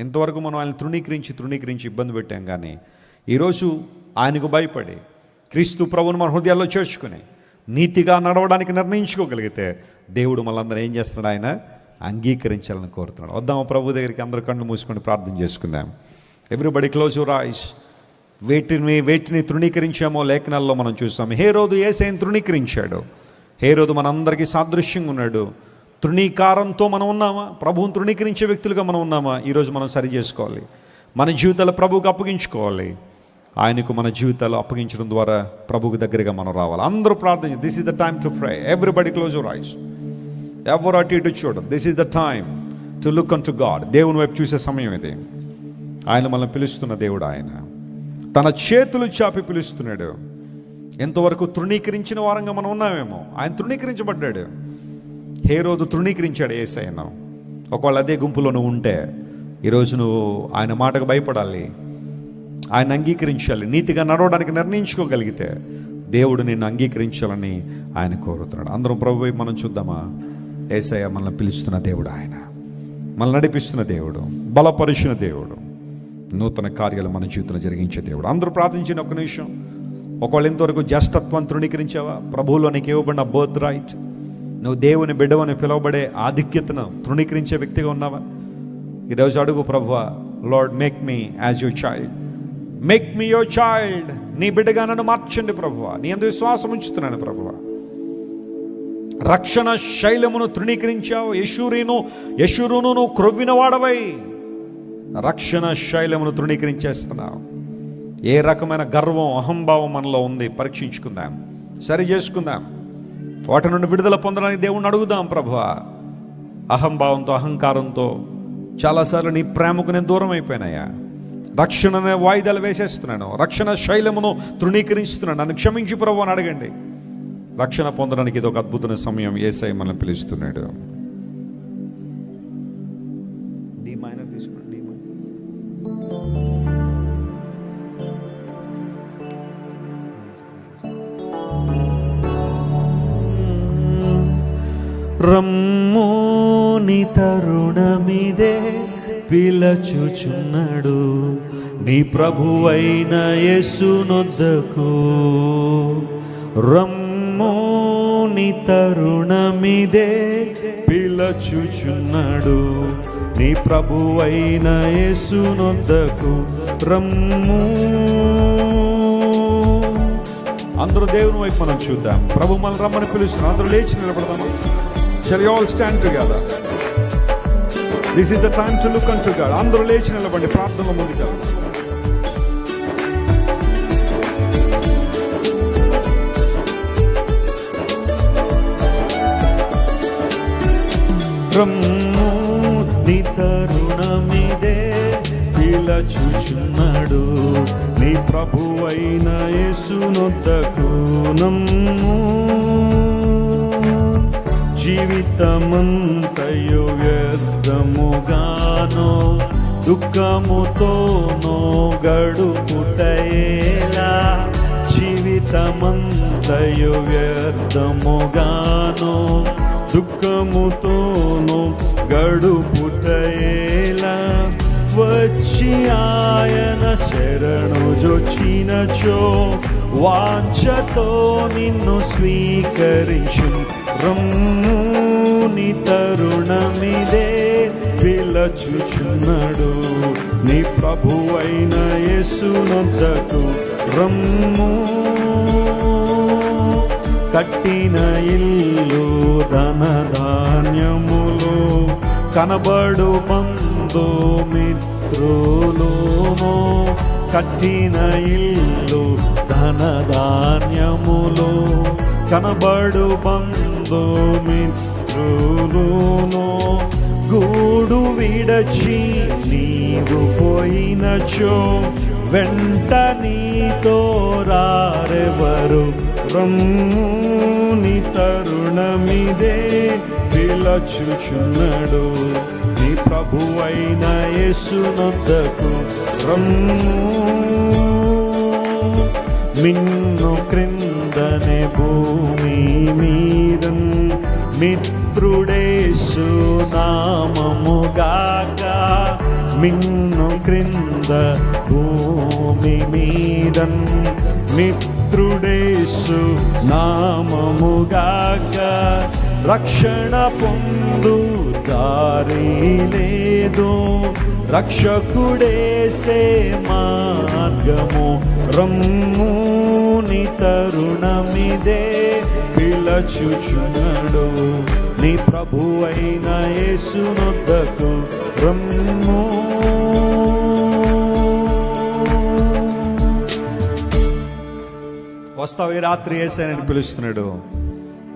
S1: ఇంతవరకు మనం ఆయన తృణీకరించి ఇబ్బంది పెట్టాం. కానీ ఈరోజు ఆయనకు భయపడి క్రీస్తు ప్రభువును మన హృదయాల్లో చేర్చుకుని నీతిగా నడవడానికి నిర్ణయించుకోగలిగితే దేవుడు మనందరం ఏం చేస్తున్నాడు? ఆయన అంగీకరించాలని కోరుతున్నాడు. వద్దాము ప్రభు దగ్గరికి, అందరూ కళ్ళు మూసుకొని ప్రార్థన చేసుకుందాం. Everybody close your eyes. వేటిని తృణీకరించామో లేఖనాల్లో మనం చూసాం. హేరోదు యేసయ్యను తృణీకరించాడు. హేరోదు మనందరికీ సాదృశ్యంగా ఉన్నాడు. తృణీకారంతో మనం ఉన్నామా? ప్రభువును తృణీకరించే వ్యక్తులుగా మనం ఉన్నామా? ఈరోజు మనం సరి చేసుకోవాలి. మన జీవితాలు ప్రభువుకు అప్పగించుకోవాలి. ఆయనకు మన జీవితాలు అప్పగించడం ద్వారా ప్రభువుకు దగ్గరగా మనం రావాలి. అందరూ ప్రార్థన. This is the time to pray. Everybody close your eyes. ఎవరు అటు ఇటు చూడదు. This is the time to look an to God. దేవుని వైపు చూసే సమయం ఇది. ఆయన మనల్ని పిలుస్తున్న దేవుడు. ఆయన తన చేతులు చాపి పిలుస్తున్నాడు. ఎంతవరకు తృణీకరించిన వారంగా మనం ఉన్నామేమో. ఆయన తృణీకరించబడ్డాడు. హేరోదు తృణీకరించాడు యేసయ్యను. ఒకవేళ అదే గుంపులో నువ్వు ఉంటే ఈరోజు నువ్వు ఆయన మాటకు భయపడాలి, ఆయన అంగీకరించాలి. నీతిగా నడవడానికి నిర్ణయించుకోగలిగితే దేవుడు నిన్ను అంగీకరించాలని ఆయన కోరుతున్నాడు. అందరం ప్రభు వైపు మనం చూద్దామా? యేసయ్య మనల్ని పిలుస్తున్న దేవుడు. ఆయన మనల్ని నడిపిస్తున్న దేవుడు, బలపరిచిన దేవుడు, నూతన కార్యాలు మన జీవితంలో జరిగించే దేవుడు. అందరూ ప్రార్థించిన ఒక్క నిమిషం. ఒకవేళ ఇంతవరకు జ్యేష్ఠత్వం తృణీకరించావా? ప్రభువులో నీకు ఇవ్వబడిన బర్త్ రైట్, నువ్వు దేవుని బిడ్డవని పిలువబడే ఆధిక్యతను తృణీకరించే వ్యక్తిగా ఉన్నావా? ఈరోజు అడుగు, ప్రభువా, lord make me as your child, make me your child. నీ బిడ్డగా నన్ను మార్చండి ప్రభువా. నీ యందు విశ్వాసం ఉంచుతున్నాను ప్రభువా. రక్షణ శైలమును తృణీకరించావు. యెషూరును క్రొవ్విన వాడవై రక్షణ శైలమును తృణీకరించేస్తున్నావు. ఏ రకమైన గర్వం, అహంభావం మనలో ఉంది? పరీక్షించుకుందాం, సరి చేసుకుందాం. వాటి నుండి విడుదల పొందడానికి దేవుణ్ణి అడుగుదాం. ప్రభువా, అహంభావంతో, అహంకారంతో చాలాసార్లు నీ ప్రేమకు నేను దూరం అయిపోయినాయా? రక్షణనే వాయిదాలు వేసేస్తున్నాను, రక్షణ శైలమును తృణీకరిస్తున్నాను, నన్ను క్షమించి ప్రభువు అని అడగండి. రక్షణ పొందడానికి ఇది ఒక అద్భుతమైన సమయం. యేసయ్య మనల్ని పిలుస్తున్నాడు.
S3: రమ్మోని తరుణమిదే పిలచుచున్నాడు నీ ప్రభువైన యేసునొద్దకు. రమ్మోని తరుణమిదే పిలచుచున్నాడు నీ ప్రభువైన యేసునొద్దకు. రమ్ము.
S1: అందరూ దేవుని వైపు మనం చూద్దాం. ప్రభు మనల్ని రమ్మని పిలుస్తున్నాం. అందరూ లేచి నిలబడదామా? Shall you all stand together? This is the time to look unto God. అందరూ లేచి నిలబడి ప్రార్థనలో ముందుకు.
S3: రమ్ము నీ తరుణమిదే పిలచుచున్నాడు నీ ప్రభువైన యేసునొద్దకు. నమ్ము. జీవితమంతయు వ్యర్థముగానో దుఃఖముతోనో గడుపుటయేలా. జీవితమంతయు వ్యర్థముగానో దుఃఖముతోనో గడుపుటయేలా. వచ్చి ఆయన శరణు జొచ్చినచో వాంఛతో నిన్ను స్వీకరించు. రమ్ము నీ తరుణమిదే పిలచుచున్నాడు నీ ప్రభువైన యేసునొద్దకు. రమ్ము. కట్టిన ఇల్లు ధనధాన్యములు కనబడు బంధుమిత్రులును. కట్టిన ఇల్లు ధనధాన్యములు కనబడు బంధుమిత్రులును. గూడు విడచి నీవు పోయినచో వెంట నీతో రారెవరు. రమ్ము నీ తరుణమిదే పిలచుచున్నాడు నీ ప్రభువైన యేసునొద్దకు. రమ్ము. మిన్ను క్రిందనే భూమి మీదన్ మిత్రుడేసు నామముగాక. మిన్ను క్రింద భూమి మీదన్ మిత్రుడేసు నామముగాక రక్షణ పొందు దారి లేదు, రక్షకుడేసే మార్గము రమ్ముని తరుణమిదే పిలచుచున్నాడు. నీ ప్రభువైన యేసునొద్దకు రమ్ము.
S1: వస్తావు, ఈ రాత్రి యేసయ్యని పిలుస్తున్నాడు.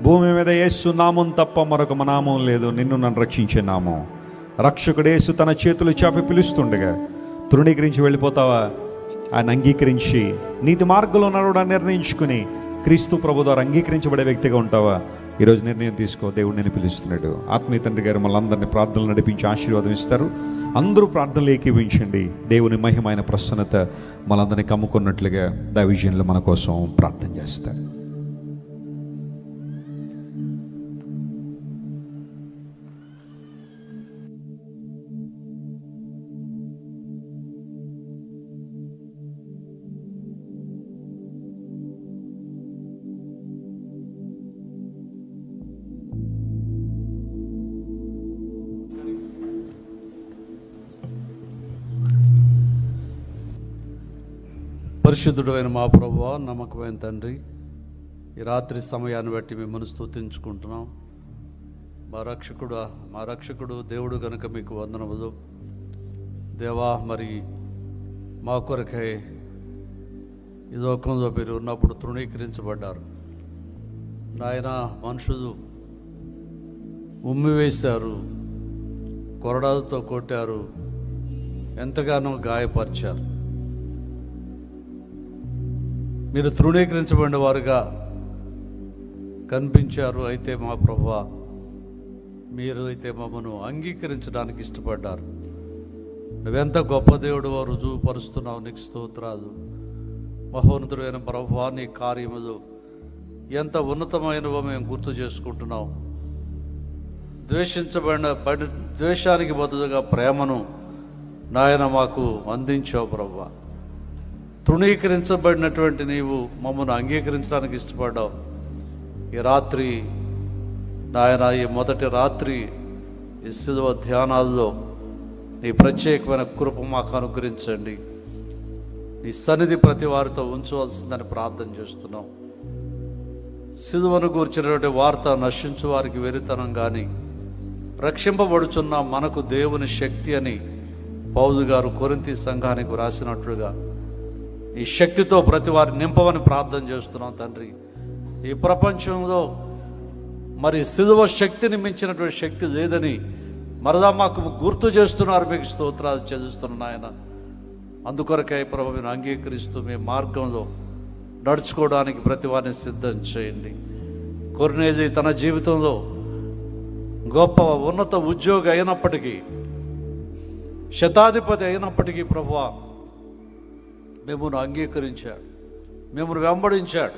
S1: భూమి మీద యేసు నామం తప్ప మరొక నామం లేదు, నిన్ను నన్ను రక్షించే నామం. రక్షకుడు యేసు తన చేతులు చాపి పిలుస్తుండగా తృణీకరించి వెళ్ళిపోతావా? ఆయన అంగీకరించి నీతి మార్గంలో నడవడాన్ని నిర్ణయించుకుని క్రీస్తు ప్రభు ద్వారా అంగీకరించబడే వ్యక్తిగా ఉంటావా? ఈరోజు నిర్ణయం తీసుకో. దేవుడు నేను పిలుస్తున్నాడు. ఆత్మీయ తండ్రి గారు మనందరినీ ప్రార్థనలు నడిపించి ఆశీర్వాదం ఇస్తారు. అందరూ ప్రార్థనలు ఏకీవించండి. దేవుని మహిమైన ప్రసన్నత మనందరినీ కమ్ముకున్నట్లుగా దైవజనులు మన కోసం ప్రార్థన చేస్తారు.
S4: పరిశుద్ధుడు అయిన మా ప్రభువా, నమ్మకమైన తండ్రి, ఈ రాత్రి సమయాన్ని బట్టి మిమ్మల్ని స్తుతించుకుంటున్నాం. మా రక్షకుడు దేవుడు కనుక మీకు వందనములు దేవా. మరి మా కొరకై ఈ లోకంలో మీరు ఉన్నప్పుడు తృణీకరించబడ్డారు నాయన. మనుషులు ఉమ్మివేశారు, కొరడాలతో కొట్టారు, ఎంతగానో గాయపరిచారు. మీరు తృణీకరించబడిన వారుగా కనిపించారు. అయితే మా ప్రభువా, మీరు అయితే మమ్మను అంగీకరించడానికి ఇష్టపడ్డారు. నువ్వెంత గొప్ప దేవుడివో రుజువుపరుస్తున్నావు. నీకు స్తోత్రాలు. మహోన్నతుడైన ప్రభువా, నీ కార్యములు ఎంత ఉన్నతమైనవో మేము గుర్తు చేసుకుంటున్నాం. ద్వేషానికి బదులుగా ప్రేమను నాయన మాకు అందించావు ప్రభువా. తృణీకరించబడినటువంటి నీవు మమ్మల్ని అంగీకరించడానికి ఇష్టపడ్డావు. ఈ రాత్రి నాయన, ఈ మొదటి రాత్రి ఈ శిలువ ధ్యానాల్లో నీ ప్రత్యేకమైన కృప మాకు అనుగ్రహించండి. నీ సన్నిధి ప్రతి వారితో ఉంచవలసిందని ప్రార్థన చేస్తున్నాం. శిలువను గూర్చినటువంటి వార్త నశించు వారికి వెరితనం కానీ, రక్షింపబడుచున్న మనకు దేవుని శక్తి అని పౌలు గారు కొరింథీ సంఘానికి రాసినట్లుగా ఈ శక్తితో ప్రతి వారిని నింపమని ప్రార్థన చేస్తున్నాం తండ్రి. ఈ ప్రపంచంలో మరి శిలువ శక్తిని మించినటువంటి శక్తి లేదని మరలా మాకు గుర్తు చేస్తున్నారు. మీకు స్తోత్రాలు చెల్లిస్తున్నాను ఆయన. అందుకొరకై ప్రభువుని అంగీకరిస్తూ మీ మార్గంలో నడుచుకోవడానికి ప్రతి వారిని సిద్ధం చేయండి. కొర్నేలి తన జీవితంలో గొప్ప ఉన్నత ఉద్యోగి అయినప్పటికీ, శతాధిపతి అయినప్పటికీ ప్రభువా మిమ్మల్ని అంగీకరించాడు, మిమ్మల్ని వెంబడించాడు.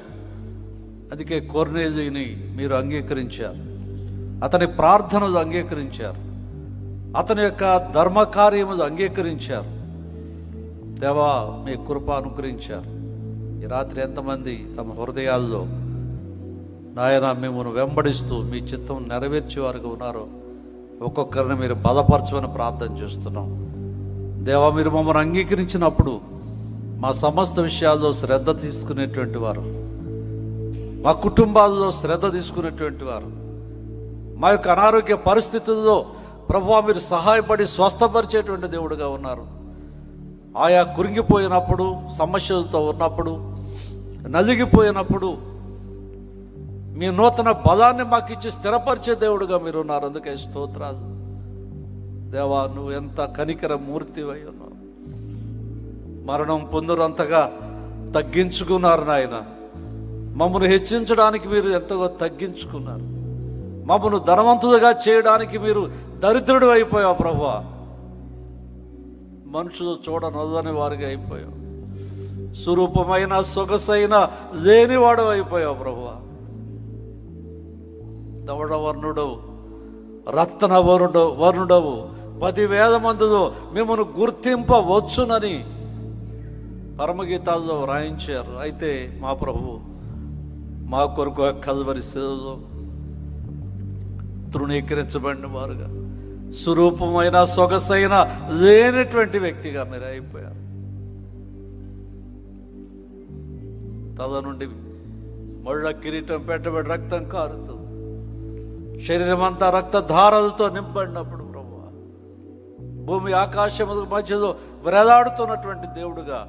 S4: అందుకే కొర్నేలిని మీరు అంగీకరించారు, అతని ప్రార్థనలు అంగీకరించారు, అతని యొక్క ధర్మకార్యములు అంగీకరించారు. దేవా, మీ కృప అనుగ్రహించారు. ఈ రాత్రి ఎంతమంది తమ హృదయాల్లో నాయన మిమ్మల్ని వెంబడిస్తూ మీ చిత్తం నెరవేర్చేవారుగా ఉన్నారో ఒక్కొక్కరిని మీరు బలపరచమని ప్రార్థన చేస్తున్నాం. దేవా, మీరు మమ్మల్ని అంగీకరించినప్పుడు మా సమస్త విషయాల్లో శ్రద్ధ తీసుకునేటువంటి వారు, మా కుటుంబాల్లో శ్రద్ధ తీసుకునేటువంటి వారు, మా యొక్క అనారోగ్య పరిస్థితుల్లో ప్రభువా మీరు సహాయపడి స్వస్థపరిచేటువంటి దేవుడుగా ఉన్నారు. ఆయా కురింగిపోయినప్పుడు, సమస్యలతో ఉన్నప్పుడు, నలిగిపోయినప్పుడు మీ నూతన బలాన్ని మాకు ఇచ్చి స్థిరపరిచే దేవుడుగా మీరు ఉన్నారు. అందుకే స్తోత్రాలు దేవా. నువ్వు ఎంత కనికర మూర్తివై ఉన్నావు. మరణం పొందురంతగా తగ్గించుకున్నారు నాయన. మమ్మల్ని హెచ్చించడానికి మీరు ఎంతగా తగ్గించుకున్నారు. మమ్మల్ని ధనవంతులుగా చేయడానికి మీరు దరిద్రుడు అయిపోయావు ప్రభువా. మనుషులు చూడనొద్దని వారిగా అయిపోయావు. స్వరూపమైన సొగసైన లేనివాడు అయిపోయావు ప్రభువా. ధవళ వర్ణుడవు, రత్న వర్ణుడవు, 10,000 మందిలో మిమ్మల్ని గుర్తింపవచ్చునని పరమగీతాల్లో వ్రాయించారు. అయితే మా ప్రభు మా కొరకు కల్వరి శిలువలో తృణీకరించబడిన వారుగా, స్వరూపమైన సొగసైన లేనటువంటి వ్యక్తిగా మీరు అయిపోయారు. తల నుండి ముళ్ళ కిరీటం పెట్టబడి రక్తం కారుతూ శరీరం అంతా రక్తధారలతో నింపడినప్పుడు ప్రభువా, భూమి ఆకాశముల మధ్యలో వేలాడుతున్నటువంటి దేవుడుగా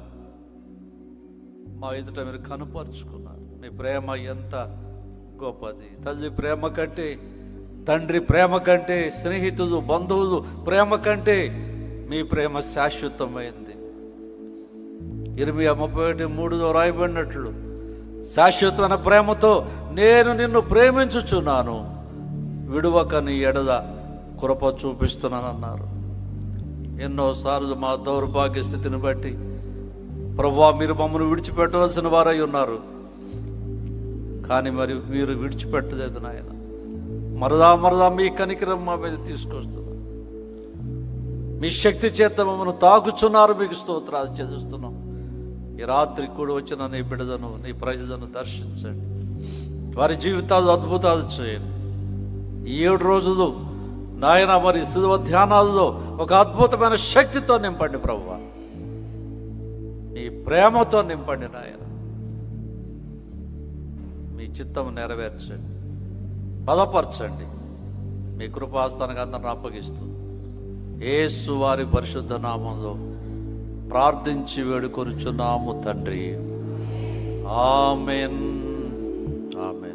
S4: మా ఎదుట మీరు కనుపరుచుకున్నారు. మీ ప్రేమ ఎంత గొప్పది. తల్లి ప్రేమ కంటే, తండ్రి ప్రేమ కంటే, స్నేహితులు బంధువులు ప్రేమ కంటే మీ ప్రేమ శాశ్వతమైంది. ఇర్మియా 31:3 రాయబడినట్లు, శాశ్వతమైన ప్రేమతో నేను నిన్ను ప్రేమించుచున్నాను, విడువక నీ ఎడల కృప చూపిస్తున్నానన్నారు. ఎన్నోసార్లు మా దౌర్భాగ్య స్థితిని బట్టి ప్రభువా మీరు మమ్మల్ని విడిచిపెట్టవలసిన వారై ఉన్నారు, కానీ మరి మీరు విడిచిపెట్టలేదు నాయన. మరలా మీ కనికరం మా మీద తీసుకొస్తున్నారు. మీ శక్తి చేత మమ్మల్ని తాకుచున్నారు. మీకు స్తోత్రాలు చెల్లిస్తున్నాం. ఈ రాత్రి కూడా వచ్చిన నీ బిడ్డలను, నీ ప్రజలను దర్శించండి. వారి జీవితాలు అద్భుతాలు చేయండి. ఈ 7 రోజులు నాయన మరి శిలువ ధ్యానాల్లో ఒక అద్భుతమైన శక్తితో నింపండి ప్రభువా. మీ ప్రేమతో నింపండి నాయన. మీ చిత్తం నెరవేర్చండి, బలపరచండి. మీ కృపాస్థానానికి అందరిని అప్పగిస్తూ యేసు వారి పరిశుద్ధ నామంలో ప్రార్థించి వేడుకొనుచున్నాము తండ్రి. ఆమేన్, ఆమేన్.